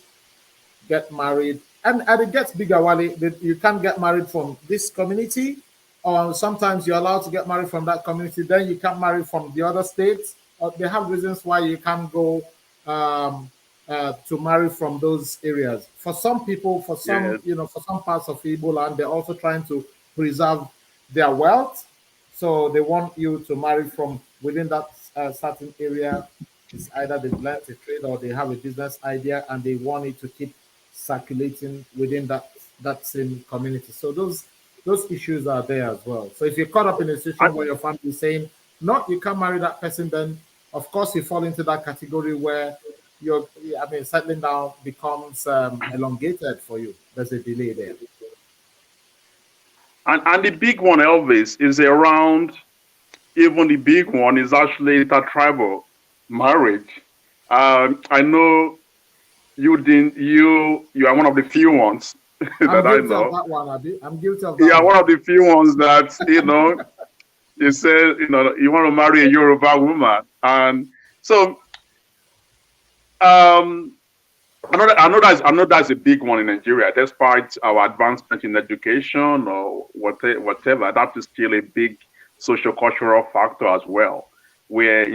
get married, and it gets bigger. Wally, you can't get married from this community, or sometimes you're allowed to get married from that community. Then you can't marry from the other states. Or they have reasons why you can't go to marry from those areas. For some people, for some for some parts of Igbo land, they're also trying to preserve their wealth, so they want you to marry from within that certain area. It's either they've learned a trade or they have a business idea and they want it to keep circulating within that same community. So those issues are there as well. So if you're caught up in a situation where your family is saying, no, you can't marry that person, then of course you fall into that category where settling down becomes elongated for you. There's a delay there. And the big one, Elvis, is around, even the big one is actually intertribal marriage. I know you are one of the few ones that I know. Of that one, Abi. I'm guilty of that. Yeah, one of the few ones that you said you want to marry a Yoruba woman, and so I know that's a big one in Nigeria. Despite our advancement in education or whatever, that is still a big socio-cultural factor as well, where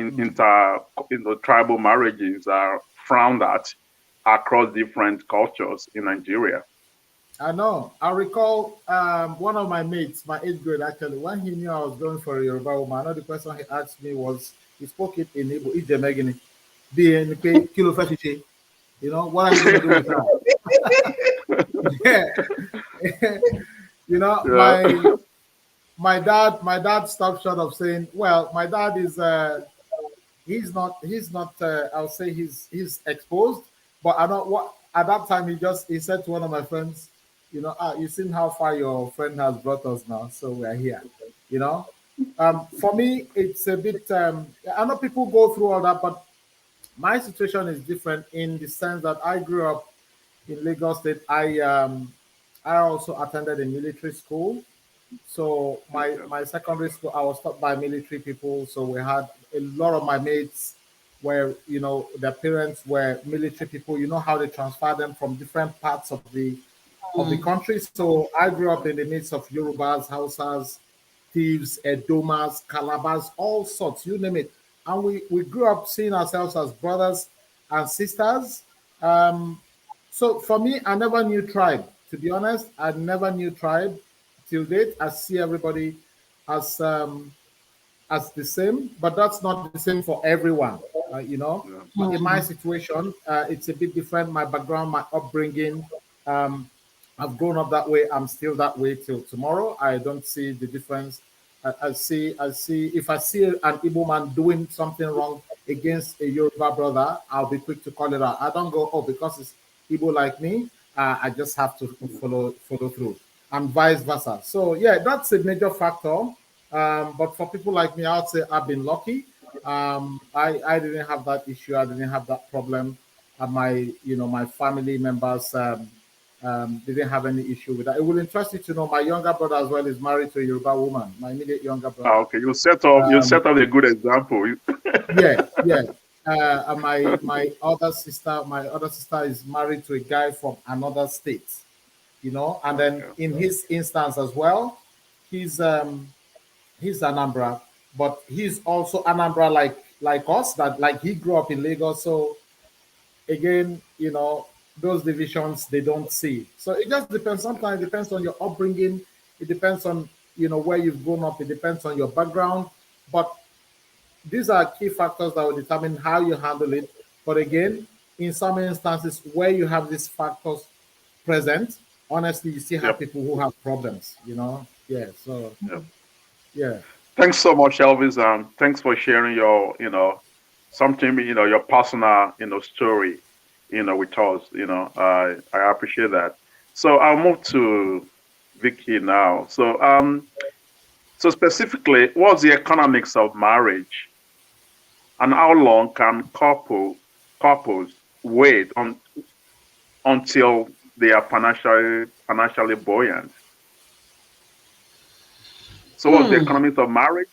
tribal marriages are frowned at across different cultures in Nigeria. I know. I recall one of my mates, my 8th grade actually, when he knew I was going for a Yoruba woman, I know the question he asked me was, he spoke it in Igbo, Ijemegini, kilo fetiche. What are you going to do with that? Yeah. My dad stopped short of saying, well, my dad is he's not I'll say he's exposed, but I don't what at that time he said to one of my friends, you've seen how far your friend has brought us now, so we're here. For me it's a bit I know people go through all that, but my situation is different in the sense that I grew up in Lagos State. I also attended a military school. So my secondary school, I was taught by military people. So we had a lot of my mates where, their parents were military people. You know how they transfer them from different parts of the country. So I grew up in the midst of Yorubas, Hausas, thieves, Edomas, Calabas, all sorts, you name it. And we grew up seeing ourselves as brothers and sisters. So for me, I never knew tribe. To be honest, I never knew tribe till date. I see everybody as the same, but that's not the same for everyone. In my situation, it's a bit different. My background, my upbringing. I've grown up that way. I'm still that way till tomorrow. I don't see the difference. I see. If I see an Igbo man doing something wrong against a Yoruba brother, I'll be quick to call it out. I don't go, because it's Igbo like me. I just have to follow through, and vice versa. So yeah, that's a major factor. But for people like me, I would say I've been lucky. I didn't have that issue. I didn't have that problem. My family members didn't have any issue with that. It will interest you to know my younger brother as well is married to a Yoruba woman, my immediate younger Ah, brother. okay, you Um, set up a good example. yeah, yeah. And my other sister is married to a guy from another state, and then Okay. in his instance as well, he's Anambra, but he's also Anambra like us, that like he grew up in Lagos. So again, those divisions they don't see. So it just depends. Sometimes it depends on your upbringing. It depends on where you've grown up. It depends on your background. But these are key factors that will determine how you handle it. But again, in some instances where you have these factors present, honestly, you still have Yep. people who have problems. Yeah. So Yep. yeah. Thanks so much, Elvis, and thanks for sharing your, something, your personal, story, with us. I appreciate that. So I'll move to Vicky now. So specifically, what's the economics of marriage, and how long can couples wait until they are financially buoyant? So what's the Hmm. economics of marriage?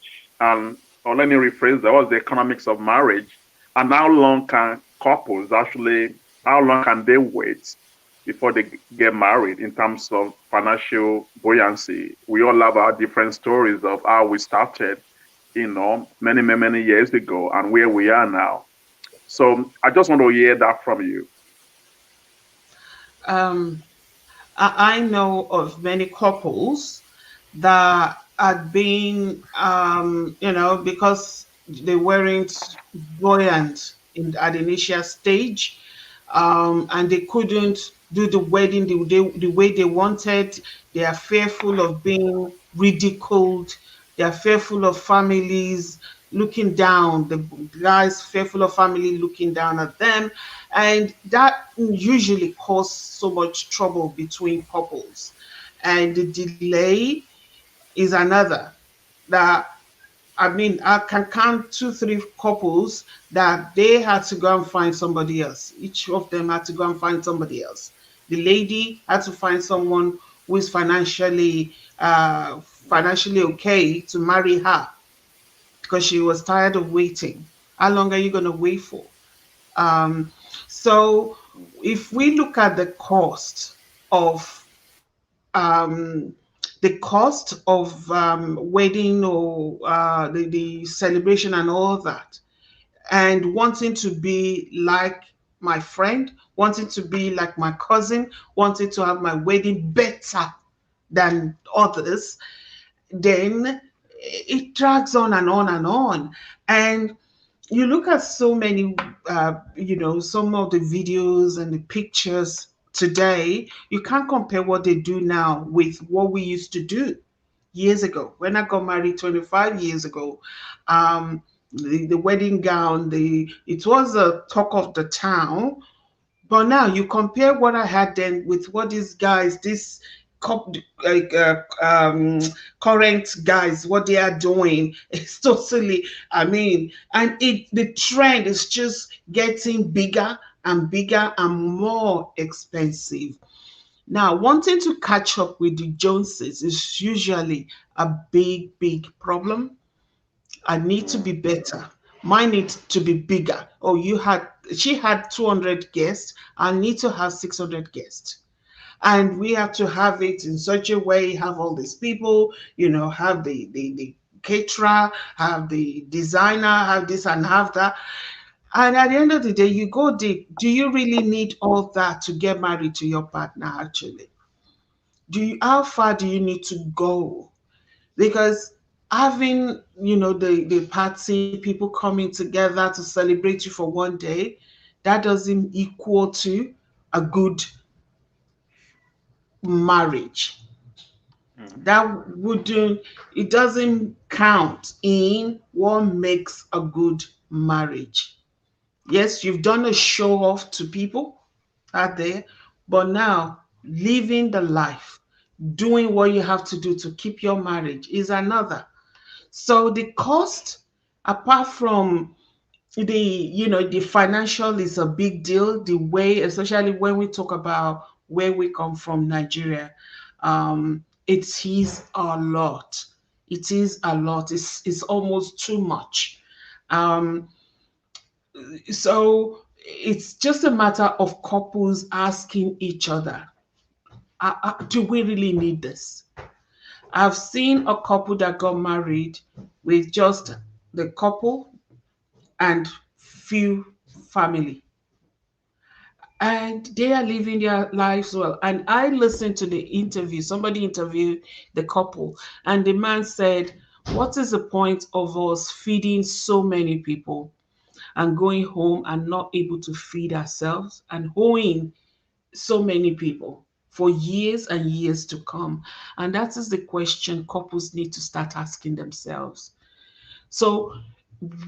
Or let me rephrase that. What's the economics of marriage? And how long can couples actually, how long can they wait before they get married in terms of financial buoyancy? We all have our different stories of how we started, many, many, many years ago and where we are now. So I just want to hear that from you. Um, I know of many couples that had been, because they weren't buoyant at the initial stage, and they couldn't do the wedding the way they wanted. They are fearful of being ridiculed. They are fearful of families looking down. The guys fearful of family looking down at them, and that usually causes so much trouble between couples. And the delay is another that, I mean, I can count two, three couples that they had to go and find somebody else. Each of them had to go and find somebody else. The lady had to find someone who is financially okay to marry her because she was tired of waiting. How long are you going to wait for? Um, so if we look at of um, the cost of wedding or the celebration and all that, and wanting to be like my friend, wanting to be like my cousin, wanting to have my wedding better than others, then it drags on and on and on. And you look at so many, some of the videos and the pictures today, you can't compare what they do now with what we used to do years ago. When I got married 25 years ago, the wedding gown, it was a talk of the town. But now you compare what I had then with what these cop, like, current guys, what they are doing. It's totally, I mean, and the trend is just getting bigger and bigger and more expensive. Now, wanting to catch up with the Joneses is usually a big, big problem. I need to be better. Mine needs to be bigger. Oh, she had 200 guests. I need to have 600 guests. And we have to have it in such a way, have all these people, have the caterer, have the designer, have this and have that. And at the end of the day, you go deep. Do you really need all that to get married to your partner, actually? How far do you need to go? Because having the party, people coming together to celebrate you for one day, that doesn't equal to a good marriage. Mm. That wouldn't It doesn't count in what makes a good marriage. Yes, you've done a show off to people out there, but now living the life, doing what you have to do to keep your marriage is another. So the cost, apart from the financial, is a big deal. The way, especially when we talk about where we come from, Nigeria, it is a lot. It is a lot. It's almost too much. Um, so it's just a matter of couples asking each other, do we really need this? I've seen a couple that got married with just the couple and few family, and they are living their lives well. And I listened to the interview. Somebody interviewed the couple, and the man said, what is the point of us feeding so many people and going home and not able to feed ourselves and owing so many people for years and years to come? And that is the question couples need to start asking themselves. So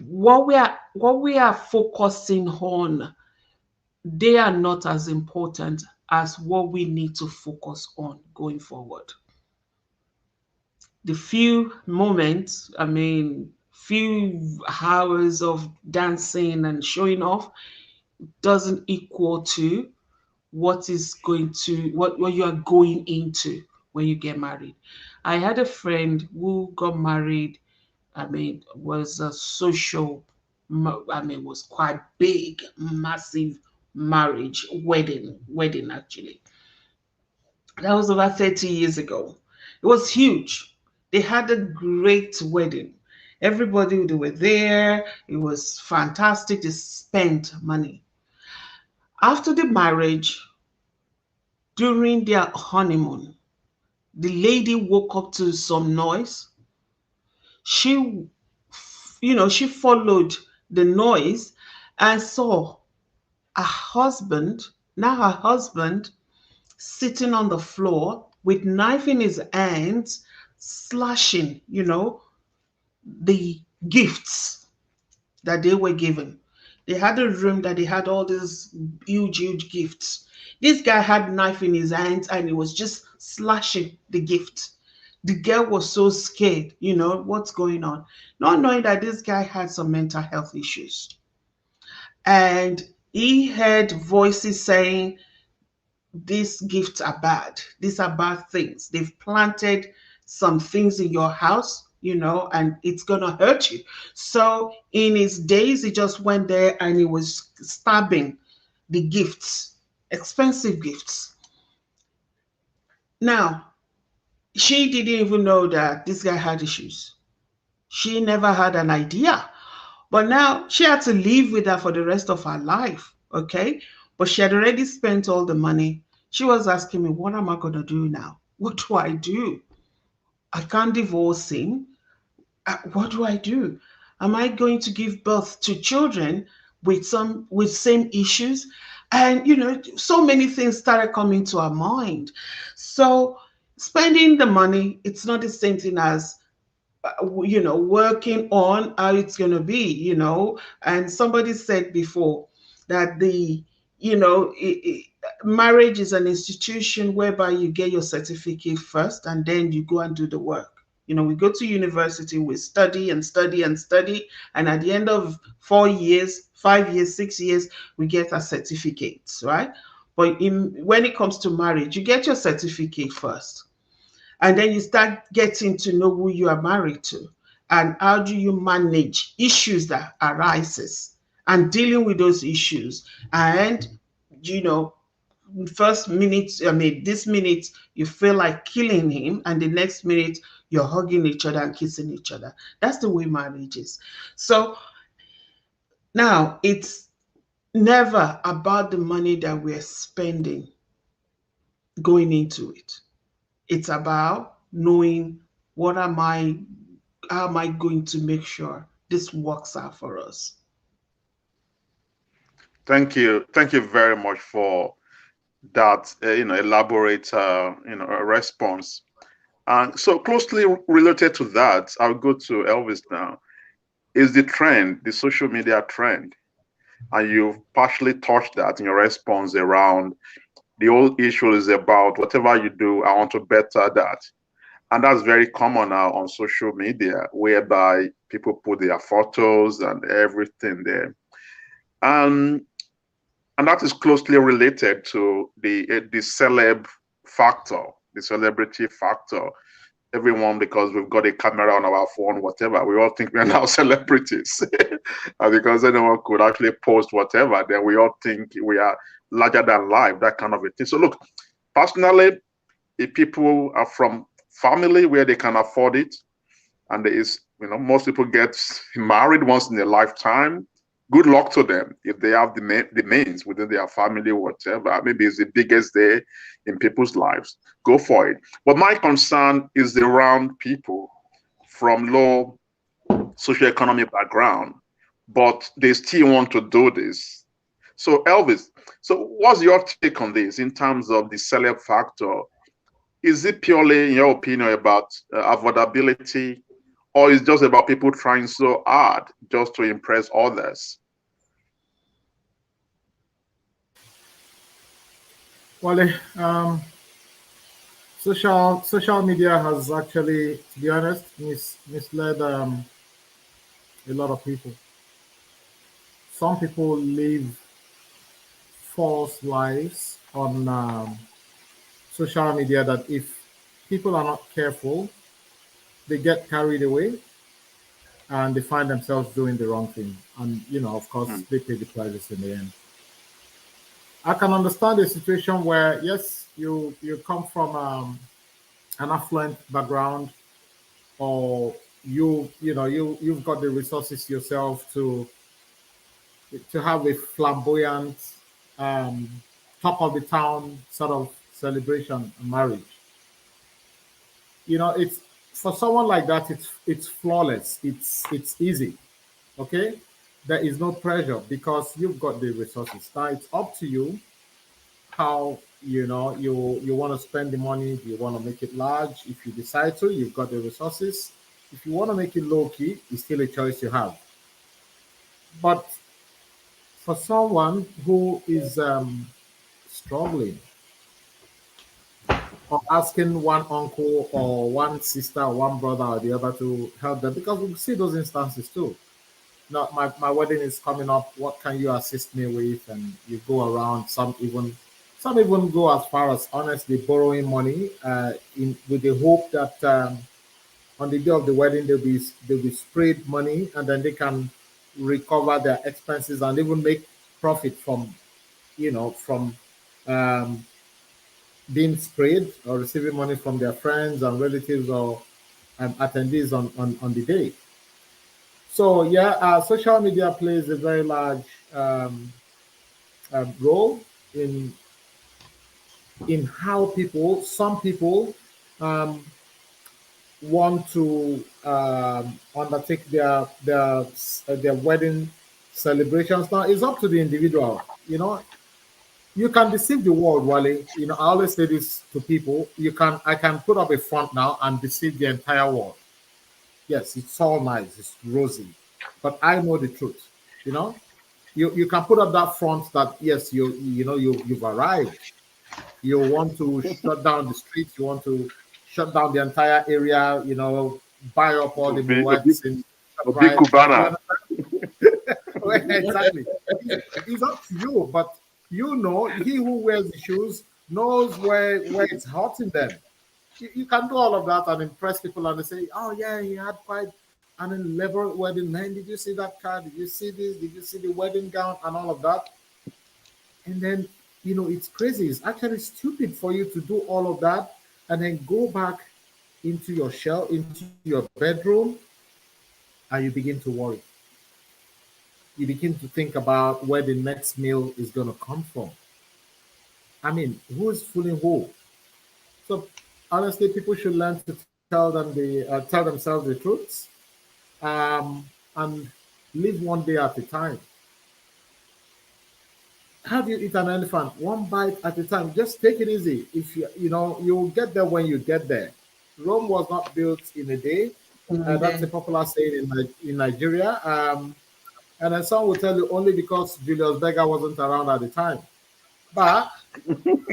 what we are focusing on, they are not as important as what we need to focus on going forward. The few moments, few hours of dancing and showing off doesn't equal to what you are going into when you get married. I had a friend who got married, was a was quite big, massive marriage, wedding actually. That was over 30 years ago. It was huge. They had a great wedding. Everybody, they were there. It was fantastic. They spent money. After the marriage, during their honeymoon, the lady woke up to some noise. She, she followed the noise and saw her husband, sitting on the floor with knife in his hands, slashing, the gifts that they were given. They had a room that they had all these huge, huge gifts. This guy had knife in his hands and he was just slashing the gift. The girl was so scared, what's going on, not knowing that this guy had some mental health issues. And he heard voices saying, these gifts are bad. These are bad things. They've planted some things in your house, and it's going to hurt you. So in his days, he just went there and he was stabbing the gifts, expensive gifts. Now, she didn't even know that this guy had issues. She never had an idea. But now she had to live with that for the rest of her life, okay? But she had already spent all the money. She was asking me, what am I going to do now? What do I do? I can't divorce him. What do I do? Am I going to give birth to children with same issues? And, so many things started coming to our mind. So spending the money, it's not the same thing as working on how it's going to be, and somebody said before that marriage is an institution whereby you get your certificate first and then you go and do the work. We go to university, we study and study and study, and at the end of 4 years, 5 years, 6 years, we get our certificates, right? But when it comes to marriage, you get your certificate first. And then you start getting to know who you are married to and how do you manage issues that arises and dealing with those issues. And, first minute, this minute you feel like killing him and the next minute you're hugging each other and kissing each other. That's the way marriage is. So now it's never about the money that we're spending going into it. It's about knowing how am I going to make sure this works out for us. Thank you very much for that elaborate response. And so closely related to that, I'll go to Elvis now, is the trend, the social media trend. And you've partially touched that in your response around the whole issue is about whatever you do, I want to better that. And that's very common now on social media, whereby people put their photos and everything there. And that is closely related to the celeb factor, the celebrity factor. Everyone, because we've got a camera on our phone, whatever, we all think we are now celebrities. And because anyone could actually post whatever, then we all think we are larger than life, that kind of a thing. So look, personally, if people are from family where they can afford it, and there is, most people get married once in a lifetime, good luck to them. If they have the means within their family, whatever, maybe it's the biggest day in people's lives, go for it. But my concern is around people from low socioeconomic background, but they still want to do this. So Elvis, so what's your take on this in terms of the celeb factor? Is it purely, in your opinion, about affordability, or is it just about people trying so hard just to impress others? Well, social media has actually, to be honest, misled a lot of people. Some people live false lives on social media that if people are not careful, they get carried away and they find themselves doing the wrong thing. And, of course, they pay the prices in the end. I can understand a situation where, yes, you come from an affluent background, or you've got the resources yourself to have a flamboyant, top of the town sort of celebration and marriage. It's for someone like that, it's flawless. It's easy. Okay, there is no pressure because you've got the resources. Now it's up to you how you want to spend the money. Do you want to make it large? If you decide to, you've got the resources. If you want to make it low key, it's still a choice you have. But for someone who is struggling, or asking one uncle or one sister or one brother or the other to help them, because we see those instances too. Now, my wedding is coming up. What can you assist me with? And you go around. Some even go as far as honestly borrowing money in with the hope that on the day of the wedding they'll be sprayed money, and then they can recover their expenses and even make profit from from um, being sprayed or receiving money from their friends and relatives or attendees on the day. So yeah, social media plays a very large role in how some people um, want to undertake their wedding celebrations. Now it's up to the individual. You can deceive the world, Wally. I always say this to people. I can put up a front now and deceive the entire world. Yes, it's all nice, it's rosy, but I know the truth. You can put up that front that yes, you've arrived. You want to shut down the streets. You want to shut down the entire area. Buy up all the moats in A big right. Cubana. Well, exactly. It's up to you, but he who wears the shoes knows where it's hurting them. You can do all of that and impress people, and they say, "Oh yeah, he had quite an elaborate wedding, man. Did you see that car? Did you see this? Did you see the wedding gown and all of that?" And then it's crazy. It's actually stupid for you to do all of that and then go back into your shell, into your bedroom, and you begin to worry. You begin to think about where the next meal is going to come from. I mean, who is fooling who? So honestly, people should learn to tell themselves the truths, and live one day at a time. How do you eat an elephant? One bite at a time. Just take it easy. If you'll get there when you get there. Rome was not built in a day. That's a popular saying in Nigeria. And then some will tell you only because Julius Berger wasn't around at the time. But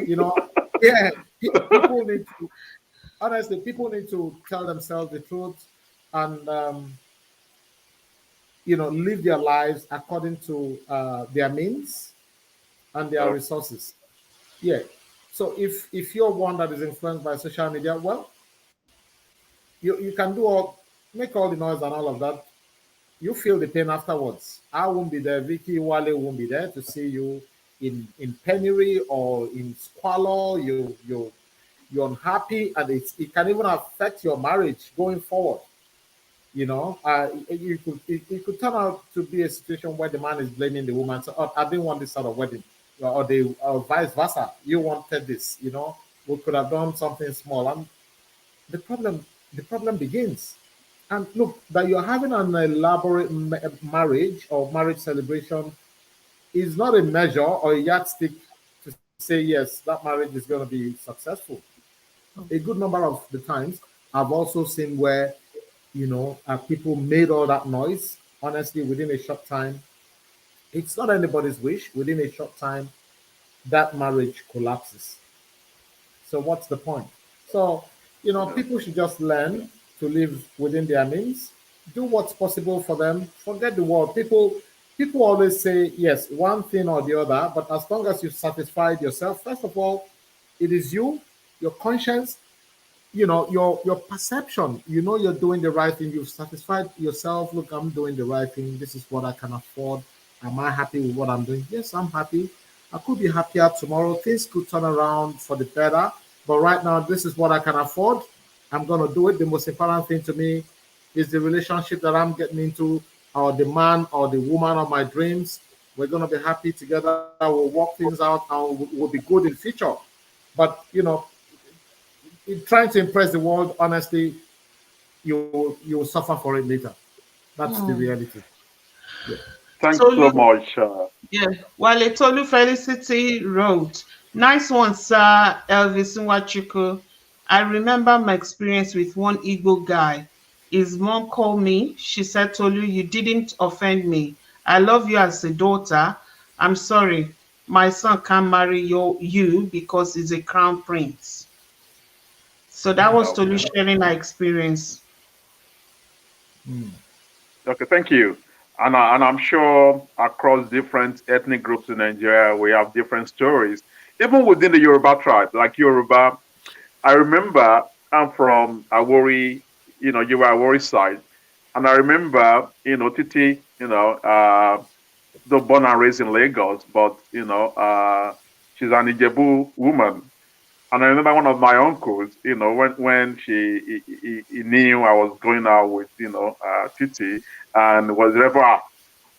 yeah, people need to honestly, people need to tell themselves the truth and live their lives according to their means and their resources. Yeah. So if you're one that is influenced by social media, well, you can make all the noise and all of that. You feel the pain afterwards. I won't be there. Vicky Wale won't be there to see you in penury or in squalor. You're unhappy, and it can even affect your marriage going forward. You know, it could turn out to be a situation where the man is blaming the woman. So, oh, I didn't want this sort of wedding, or vice versa. You wanted this. You know, we could have done something small, and the problem begins. And look, that you're having an elaborate marriage or marriage celebration is not a measure or a yardstick to say yes, that marriage is going to be successful. A good number of the times, I've also seen where people made all that noise. Honestly, within a short time, it's not anybody's wish. Within a short time, that marriage collapses. So what's the point? So, people should just learn to live within their means, do what's possible for them, forget the world. People always say, yes, one thing or the other, but as long as you've satisfied yourself, first of all, it is you, your conscience, your perception. You're doing the right thing. You've satisfied yourself. Look, I'm doing the right thing. This is what I can afford. Am I happy with what I'm doing? Yes, I'm happy. I could be happier tomorrow. Things could turn around for the better. But right now, this is what I can afford. I'm going to do it. The most important thing to me is the relationship that I'm getting into, or the man or the woman of my dreams. We're going to be happy together. We'll work things out and we'll be good in future. But, trying to impress the world, honestly, you'll suffer for it later. That's the reality. Yeah. Thanks so much. Yeah, Wale Tolu Felicity wrote, nice one, sir, Elvis Nwachuku. I remember my experience with one Igbo guy. His mom called me. She said, Tolu, you didn't offend me. I love you as a daughter. I'm sorry. My son can't marry you because he's a crown prince. So that was Tolu sharing our experience. Okay, thank you. And I'm sure across different ethnic groups in Nigeria, we have different stories. Even within the Yoruba tribe, like Yoruba, I remember I'm from Awori, you were Awori side. And I remember, Titi, though born and raised in Lagos, but, she's an Ijebu woman. And I remember one of my uncles, when he knew I was going out with, Titi, and was ever,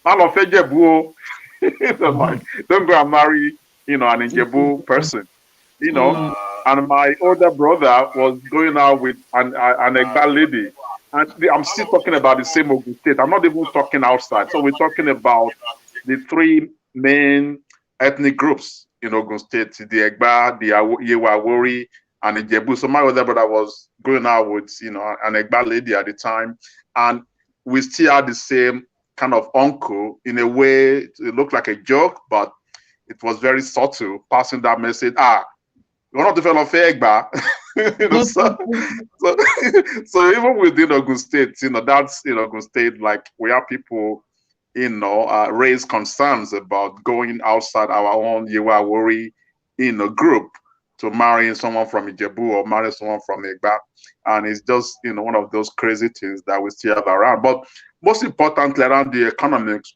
man of Ijebu, like, don't go and marry, an Ijebu person, And my older brother was going out with an Egba lady. And I'm still talking about the same Ogun State. I'm not even talking outside. So we're talking about the three main ethnic groups in Ogun State, the Egba, the Yewa Wori, and the Jebu. So my older brother was going out with, an Egba lady at the time. And we still had the same kind of uncle. In a way, it looked like a joke, but it was very subtle, passing that message. You're not the fellow of Egba. So even within Ogun State, that's in Ogun State, like we have people, raise concerns about going outside our own Yewa Wori, group to marry someone from Ijebu or marry someone from Egba. And it's just, one of those crazy things that we still have around. But most importantly, around the economics,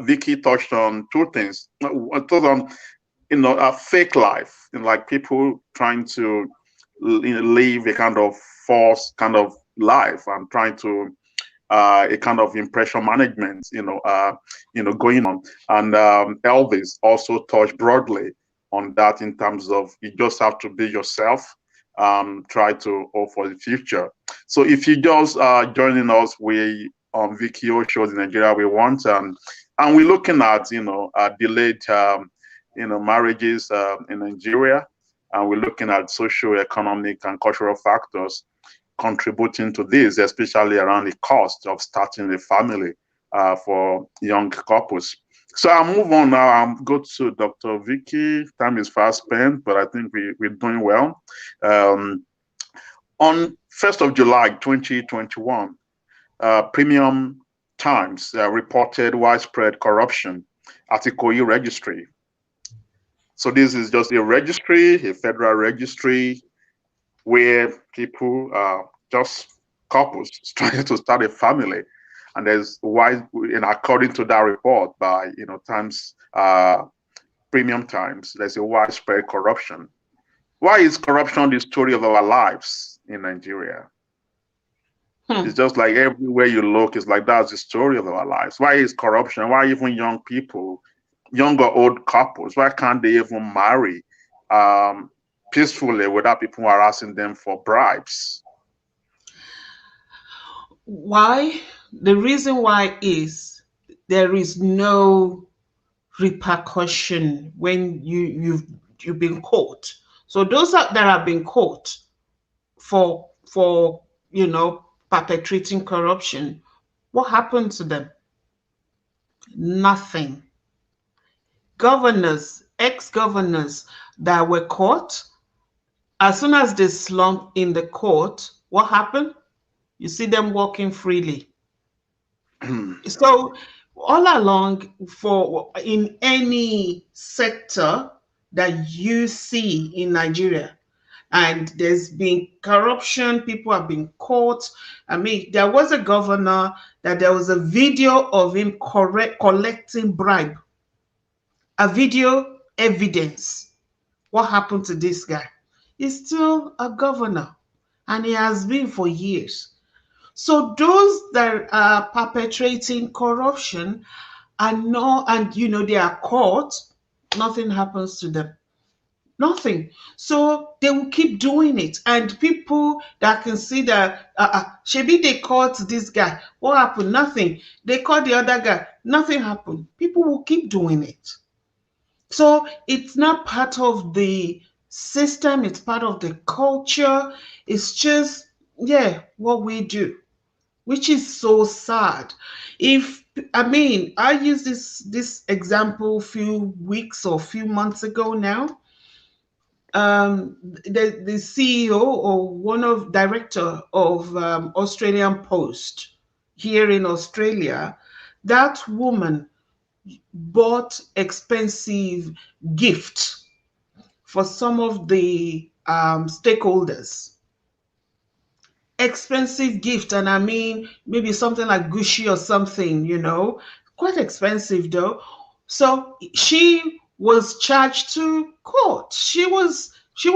Vicky touched on two things. Touched on, a fake life, like people trying to live a kind of false kind of life and trying to a kind of impression management, going on. And Elvis also touched broadly on that in terms of you just have to be yourself, try to hope for the future. So if you just joining us, we on Vicky O Show in Nigeria, we want and we're looking at delayed marriages in Nigeria, and we're looking at socio-economic and cultural factors contributing to this, especially around the cost of starting a family for young couples. So I'll move on now. I'll go to Dr. Vicky. Time is fast spent, but I think we're doing well. On 1st of July, 2021, Premium Times reported widespread corruption at Ikoyi registry So this is just a registry, a federal registry, where people just couples trying to start a family, and there's wide, and according to that report by Times, Premium Times, there's a widespread corruption. Why is corruption the story of our lives in Nigeria? It's just like everywhere you look, it's like that's the story of our lives. Why is corruption? Why even young people, young or old couples, why can't they even marry peacefully without people harassing them for bribes? Why? The reason why is there is no repercussion when you've been caught. So those that have been caught for perpetrating corruption, what happened to them? Nothing. Governors, ex-governors that were caught, as soon as they slump in the court, what happened? You see them walking freely. So all along, for in any sector that you see in Nigeria, and there's been corruption, people have been caught. I mean, there was a governor that there was a video of him collecting bribe, a video evidence. What happened to this guy? He's still a governor, and he has been for years. So those that are perpetrating corruption are not, and they are caught, nothing happens to them. Nothing. So they will keep doing it. And people that can see that, maybe they caught this guy. What happened? Nothing. They caught the other guy. Nothing happened. People will keep doing it. So it's not part of the system. It's part of the culture. It's just, what we do, which is so sad. I used this example a few weeks or a few months ago now. The CEO or one of director of Australian Post here in Australia, that woman bought expensive gifts for some of the stakeholders. Expensive gift, and I mean maybe something like Gucci or something, quite expensive though. So she was charged to court. She was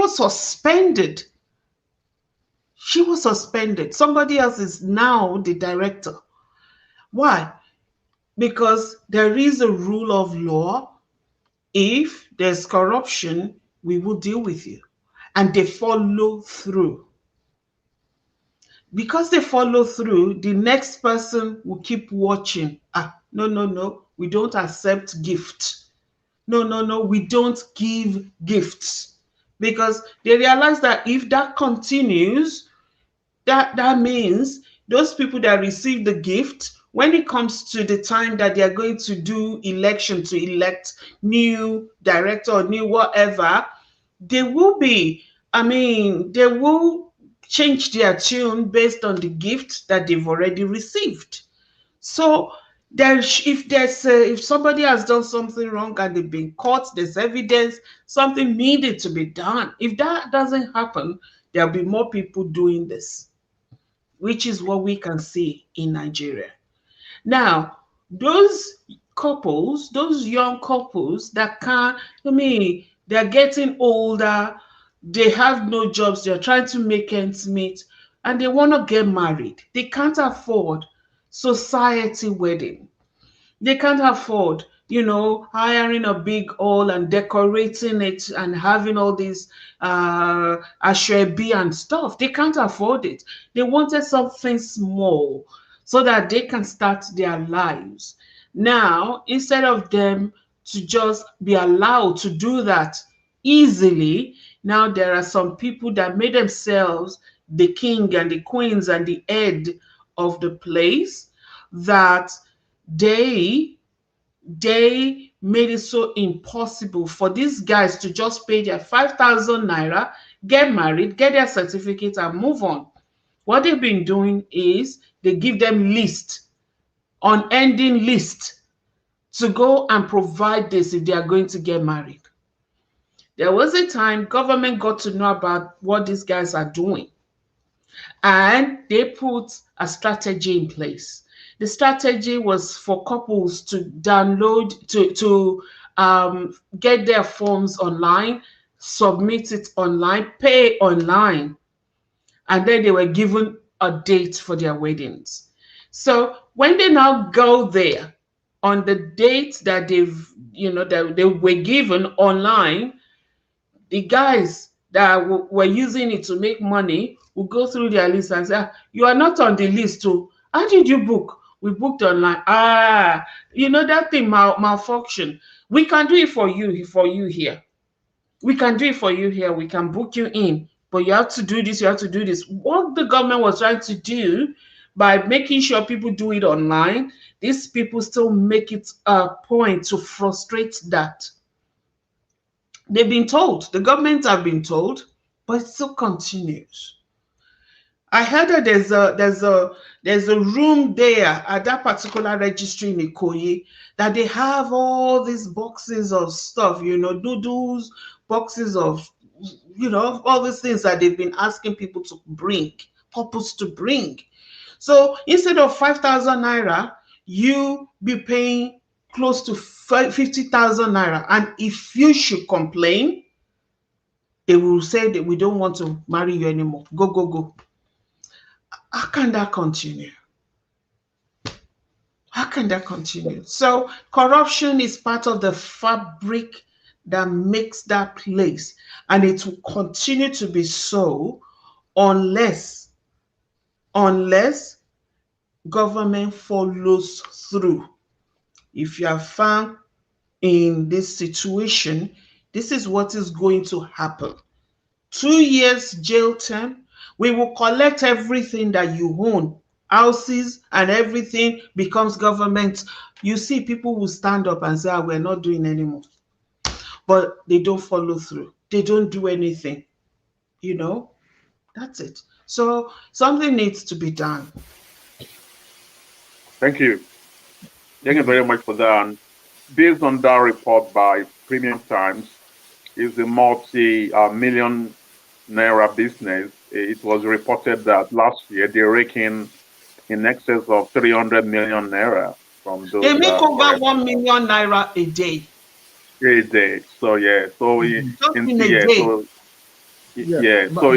suspended. She was suspended. Somebody else is now the director. Why? Because there is a rule of law. If there's corruption, we will deal with you. And they follow through. Because they follow through, the next person will keep watching. No, we don't accept gifts. No, we don't give gifts. Because they realize that if that continues, that means those people that receive the gift, when it comes to the time that they are going to do election to elect new director or new whatever, they will change their tune based on the gift that they've already received. So if somebody has done something wrong and they've been caught, there's evidence, something needed to be done. If that doesn't happen, there'll be more people doing this, which is what we can see in Nigeria. Now, those young couples that they're getting older, they have no jobs, they're trying to make ends meet, and they want to get married. They can't afford society wedding. They can't afford, hiring a big hall and decorating it and having all these ashwebi and stuff. They can't afford it. They wanted something small so that they can start their lives. Now, instead of them to just be allowed to do that easily, now there are some people that made themselves the king and the queens and the head of the place, that they made it so impossible for these guys to just pay their 5,000 naira, get married, get their certificate, and move on. What they've been doing is they give them unending list to go and provide this if they are going to get married. There was a time government got to know about what these guys are doing, and they put a strategy in place. The strategy was for couples to download, to get their forms online, submit it online, pay online, and then they were given a date for their weddings. So when they now go there on the date that that they were given online, the guys that were using it to make money will go through their list and say, "Ah, you are not on the list too. How did you book? We booked online. Ah, that thing malfunction. We can do it for you here. We can do it for you here. We can book you in, but you have to do this. You have to do this." What the government was trying to do by making sure people do it online, these people still make it a point to frustrate that. They've been told, the government have been told, but it still continues. I heard that there's a room there at that particular registry in Ikoyi that they have all these boxes of stuff, noodles, boxes of all these things that they've been asking people to bring, couples to bring. So instead of 5,000 naira, you be paying close to 50,000 naira. And if you should complain, they will say that we don't want to marry you anymore. Go, go, go. How can that continue? How can that continue? So corruption is part of the fabric that makes that place, and it will continue to be so unless government follows through. If you are found in this situation, this is what is going to happen. 2 years jail term. We will collect everything that you own, houses and everything becomes government. You see, people will stand up and say, we're not doing anymore. But they don't follow through. They don't do anything. That's it. So something needs to be done. Thank you. Thank you very much for that. And based on that report by Premium Times, is a multi-million naira business. It was reported that last year they reckon in excess of 300 million naira from those. They make over 1 million naira a day. A day. So yeah. So just in a day. So yeah. So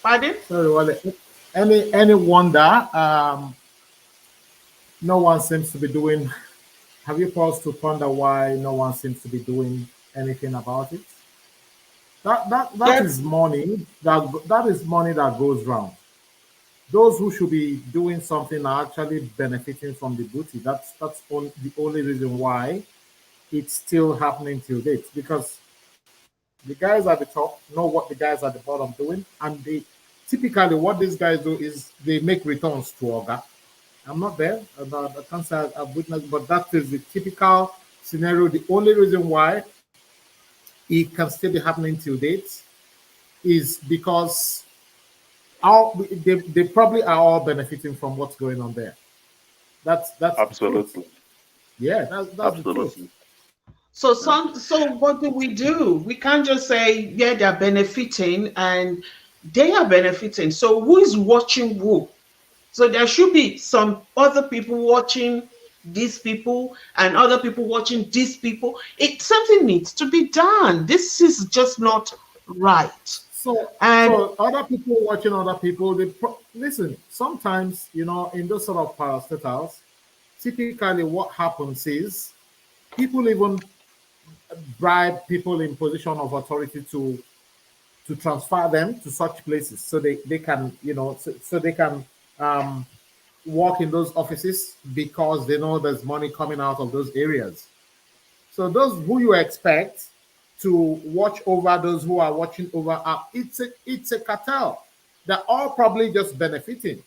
pardon? Sorry, Wale. Any wonder? No one seems to be doing. Have you paused to ponder why no one seems to be doing anything about it? That is money that is money that goes round. Those who should be doing something are actually benefiting from the booty. That's the only reason why it's still happening till date, because the guys at the top know what the guys at the bottom doing, and they typically what these guys do is they make returns to Oga. I'm not there, I can't say I've witnessed, but that is the typical scenario. The only reason why it can still be happening till date is because they probably are all benefiting from what's going on there. That's absolutely. Yeah, that's absolutely. So what do? We can't just say, yeah, they're benefiting and they are benefiting. So who is watching who? So there should be some other people watching these people and other people watching these people. Something needs to be done. This is just not right. So other people watching other people, listen, sometimes, in those sort of parastatals, typically what happens is people even bribe people in position of authority to transfer them to such places so they can, so they can work in those offices because they know there's money coming out of those areas. So those who you expect to watch over those who are watching over, it's a cartel. They're all probably just benefiting.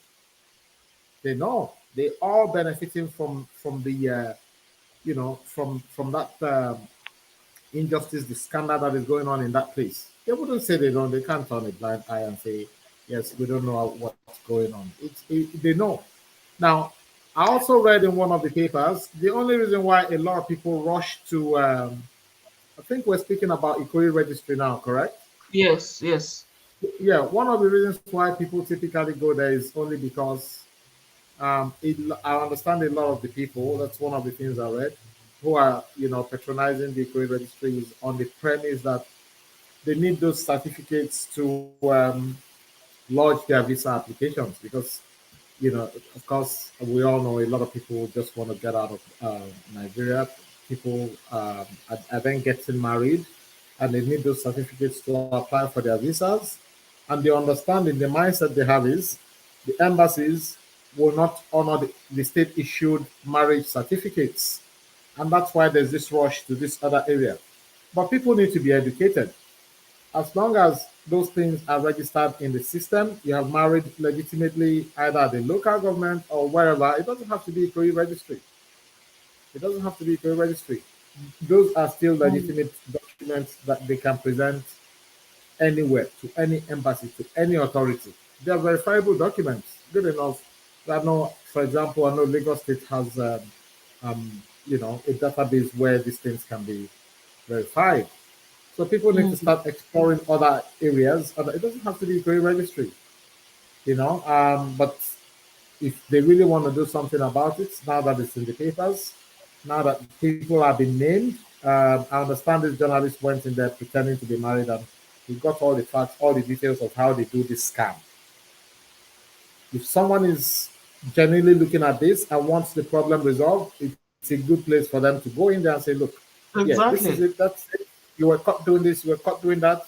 They know they all benefiting from the from that injustice, the scandal that is going on in that place. They wouldn't say they don't. They can't turn a blind eye and say, yes, we don't know what's going on. They know. Now, I also read in one of the papers the only reason why a lot of people rush to, I think we're speaking about equity registry now, correct? Yes, yes. Yeah, one of the reasons why people typically go there is only because I understand a lot of the people. That's one of the things I read, who are patronizing the equity registry is on the premise that they need those certificates to lodge their visa applications because of course, we all know a lot of people just want to get out of Nigeria. People are then getting married and they need those certificates to apply for their visas. And the understanding, the mindset they have is the embassies will not honor the state issued marriage certificates. And that's why there's this rush to this other area. But people need to be educated. As long as those things are registered in the system, you have married legitimately either at the local government or wherever, it doesn't have to be a career registry. It doesn't have to be a career registry. Those are still Mm, legitimate documents that they can present anywhere, to any embassy, to any authority. They are verifiable documents. Good enough. I know, for example, I know Lagos State has, a database where these things can be verified. So people need to mm, start exploring other areas. It doesn't have to be career registry, But if they really want to do something about it, now that it's in the papers, now that people have been named, I understand this journalist went in there pretending to be married and he got all the facts, all the details of how they do this scam. If someone is genuinely looking at this and wants the problem resolved, it's a good place for them to go in there and say, look, yeah, this is it, exactly. that's it. You were caught doing this, you were caught doing that.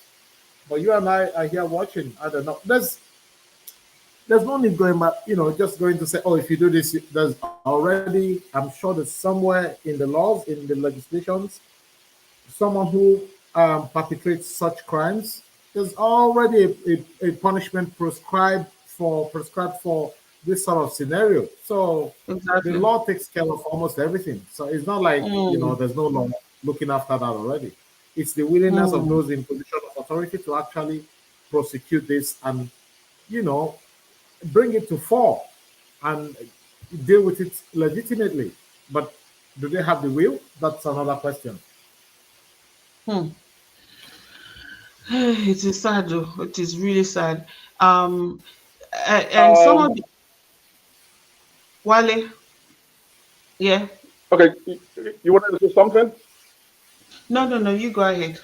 But you and I are here watching. I don't know. There's no need going back, just going to say, oh, if you do this, there's already, I'm sure there's somewhere in the laws, in the legislations, someone who perpetrates such crimes, there's already a punishment prescribed for this sort of scenario. So the Exactly. law takes care of almost everything. So it's not like Mm, there's no law looking after that already. It's the willingness of mm, those in position of authority to actually prosecute this and you know bring it to fore and deal with it legitimately. But do they have the will? That's another question. mm. It is sad, though. It is really sad. Um, and some of Um, the, Wale, yeah. okay, you wanted to say something? No, no, no. You go ahead.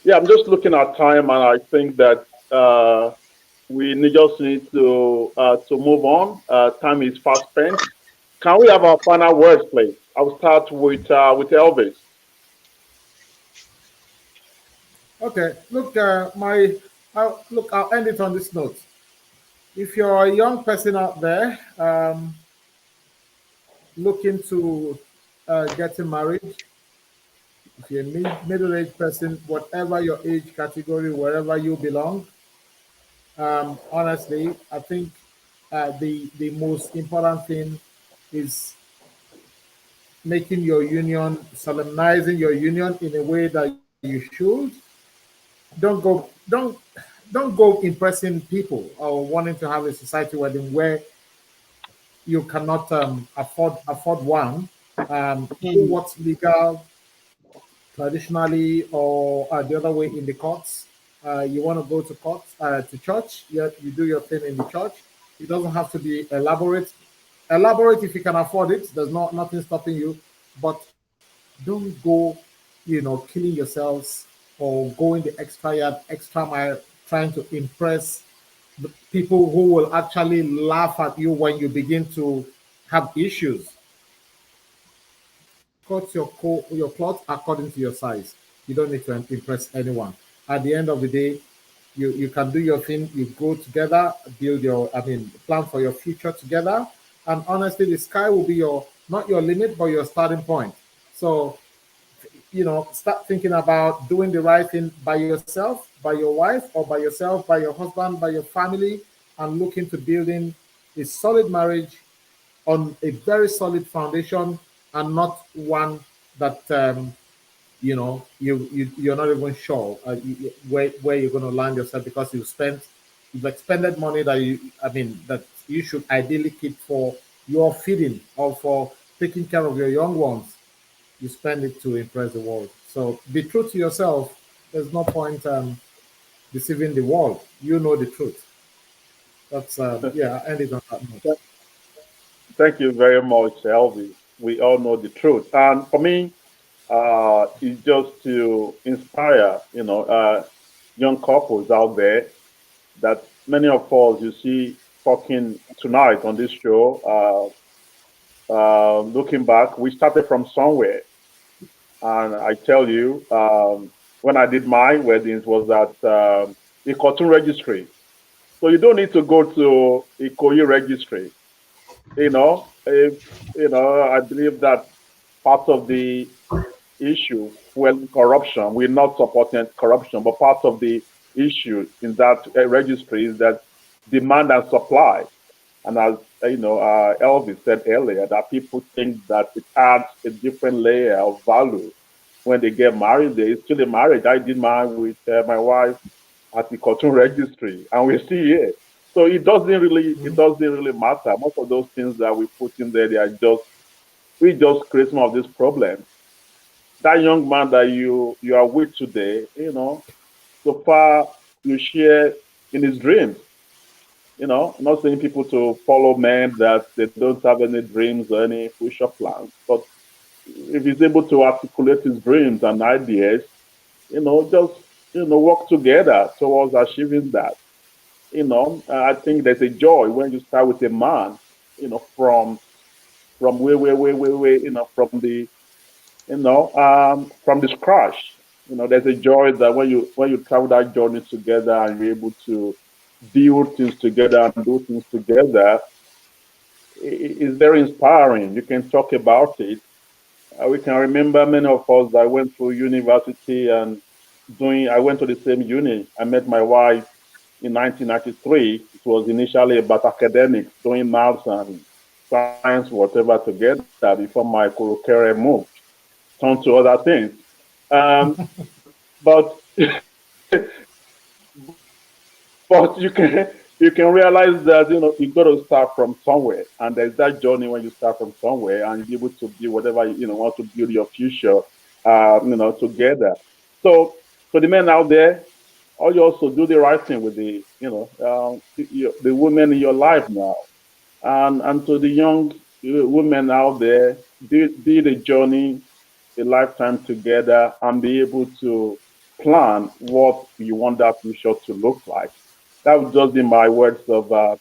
Yeah, I'm just looking at time, and I think that just need to move on. Time is fast spent. Can we have our final words, please? I'll start with Elvis. Okay, look, I'll end it on this note. If you're a young person out there looking to getting married, if you're a middle-aged person, whatever your age category, wherever you belong, honestly, I think the most important thing is making your union, solemnizing your union in a way that you should. Don't go, don't, don't go impressing people or wanting to have a society wedding where you cannot afford one. Do Mm, what's legal traditionally or the other way in the courts. You want to go to courts to church, you do your thing in the church. It doesn't have to be elaborate. Elaborate if you can afford it. There's nothing stopping you, but don't go, killing yourselves or going the extra yard, extra mile, trying to impress the people who will actually laugh at you when you begin to have issues. Cut your cloth according to your size. You don't need to impress anyone. At the end of the day, you can do your thing. You go together, build plan for your future together. And honestly, the sky will be your not your limit, but your starting point. So start thinking about doing the right thing by yourself, by your wife, or by yourself, by your husband, by your family, and look into building a solid marriage on a very solid foundation and not one that you're not even sure where you're going to land yourself because you've expended money that you should ideally keep for your feeding or for taking care of your young ones, you spend it to impress the world. So be true to yourself. There's no point deceiving the world. You know the truth. That's yeah. I end it on that note. Thank you very much, Elvis. We all know the truth. And for me, it's just to inspire, young couples out there that many of us you see talking tonight on this show. Looking back, we started from somewhere, and I tell you, when I did my weddings was at a cartoon registry. So you don't need to go to a Ikoyi registry. If I believe that part of the issue, well, corruption. We're not supporting corruption, but part of the issue in that registry is that demand and supply. And as Elvis said earlier, that people think that it adds a different layer of value when they get married. There is still a marriage. I did mine with my wife at the cartoon registry, and we're still here. So it doesn't really matter. Most of those things that we put in there, they are just we just create some of these problems. That young man that you are with today, so far you share in his dreams. Not saying people to follow men that they don't have any dreams or any future plans, but if he's able to articulate his dreams and ideas, just work together towards achieving that. I think there's a joy when you start with a man, from way, from the scratch. There's a joy that when you travel that journey together and you're able to build things together and do things together, it's very inspiring. You can talk about it. We can remember many of us that went through university and I went to the same uni. I met my wife in 1993. It was initially about academics, doing maths and science, whatever, together before my career moved, turned to other things. Um, but but you can realize that you got to start from somewhere, and there's that journey when you start from somewhere, and you're able to build whatever want to build your future, together. So for the men out there, or you also do the right thing with the women in your life now, and to the young women out there, do the journey a lifetime together and be able to plan what you want that future to look like. That would just be my words of a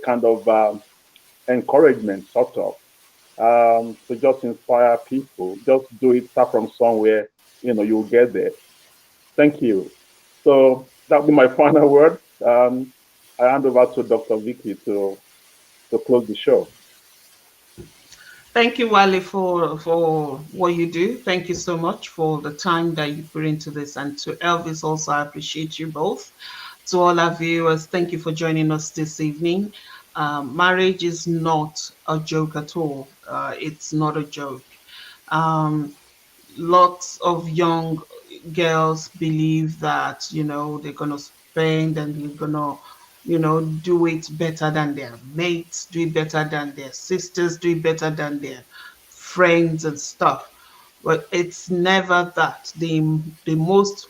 kind of encouragement, sort of, to just inspire people. Just do it, start from somewhere, you'll get there. Thank you. So that will be my final word. I hand over to Dr. Vicky to close the show. Thank you, Wale, for what you do. Thank you so much for the time that you put into this. And to Elvis also, I appreciate you both. To all our viewers, thank you for joining us this evening. Marriage is not a joke at all. It's not a joke. Um, Lots of young girls believe that they're gonna spend and they're gonna do it better than their mates, do it better than their sisters, do it better than their friends and stuff. But it's never that. The most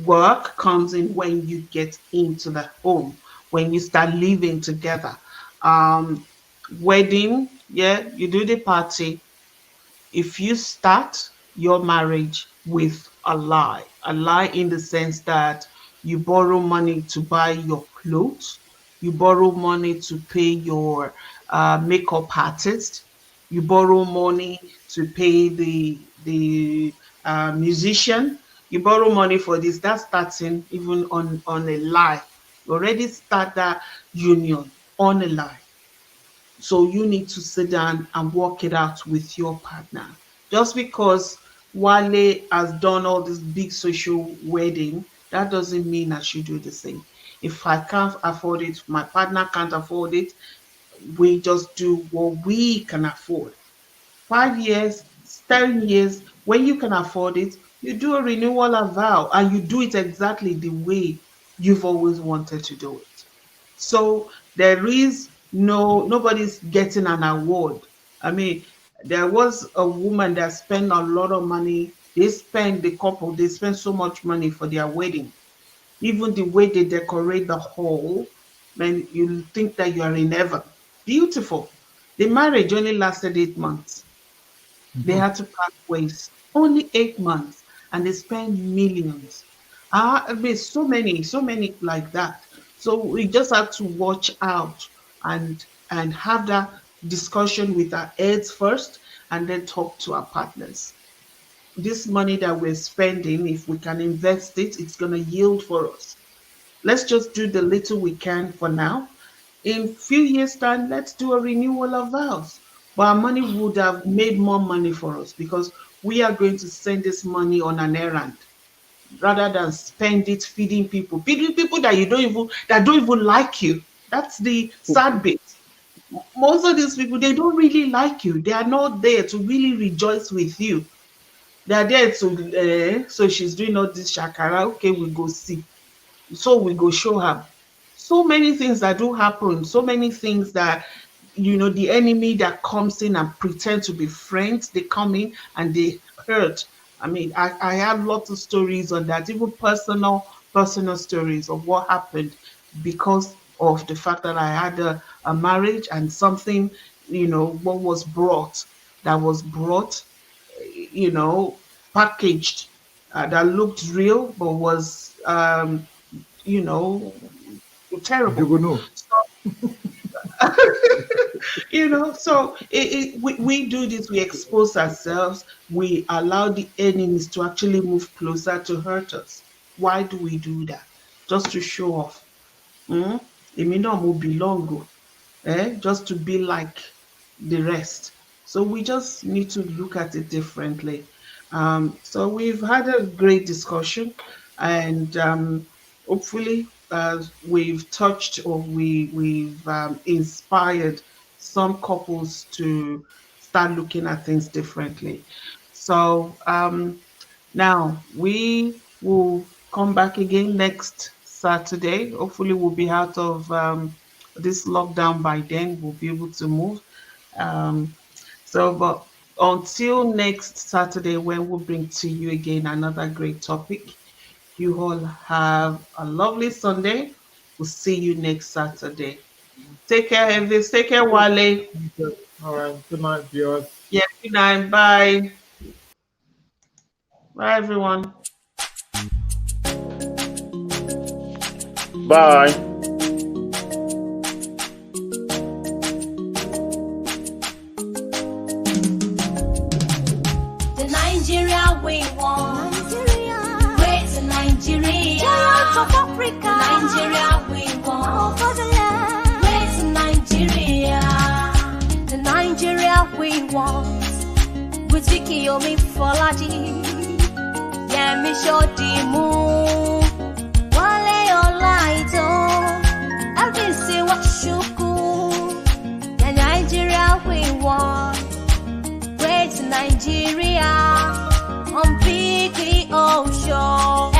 work comes in when you get into the home, when you start living together. um Wedding, yeah, you do the party. If you start your marriage with a lie in the sense that you borrow money to buy your clothes, you borrow money to pay your makeup artist, you borrow money to pay the musician, you borrow money for this, that's starting even on a lie. You already start that union on a lie. So you need to sit down and work it out with your partner. Just because Wale has done all this big social wedding, that doesn't mean I should do the same. If I can't afford it, my partner can't afford it, we just do what we can afford. 5 years, 10 years, when you can afford it, you do a renewal of vow and you do it exactly the way you've always wanted to do it. So there is No, nobody's getting an award. I mean, there was a woman that spent a lot of money. The couple, they spent so much money for their wedding. Even the way they decorate the hall, man, you think that you are in heaven. Beautiful. The marriage only lasted 8 months. They Mhm. had to part ways. Only 8 months, and they spent millions. I mean, so many like that. So we just have to watch out and have that discussion with our heads first, and then talk to our partners. This money that we're spending, if we can invest it, it's going to yield for us. Let's just do the little we can for now. In few years' time, let's do a renewal of vows. But our money would have made more money for us because we are going to send this money on an errand rather than spend it feeding people that don't even like you. That's the sad bit. Most of these people, they don't really like you. They are not there to really rejoice with you. They are there to so she's doing all this shakara. Okay, we go see, so we go show her. So many things that do happen, so many things that, the enemy that comes in and pretend to be friends, they come in and they hurt. I mean, I have lots of stories on that, even personal stories of what happened because of the fact that I had a marriage and something, what was brought, that was brought, you know, packaged, that looked real but was you know, terrible. Jugunu. So, so we do this, we expose ourselves, we allow the enemies to actually move closer to hurt us. Why do we do that? Just to show off. Mm? Èmi náà mo belong o. Just to be like the rest. So we just need to look at it differently. So we've had a great discussion, and hopefully we've touched or we've inspired some couples to start looking at things differently. So now we will come back again next Saturday. Hopefully, we'll be out of this lockdown by then. We'll be able to move. Um, but until next Saturday, when we'll bring to you again another great topic, you all have a lovely Sunday. We'll see you next Saturday. Take care, Elvis. Take care, Wale. All right. Good night, viewers. Yeah, good night. Bye. Bye, everyone. Bye. The Nigeria we want. Great Nigeria. Giant of Africa. Nigeria we want. Great Nigeria. The Nigeria we want. With Vicky O Show. Yeah, me show the moon. Wale your light on. Every say what shuku. The Nigeria we want. Great Nigeria on Vicky O Show.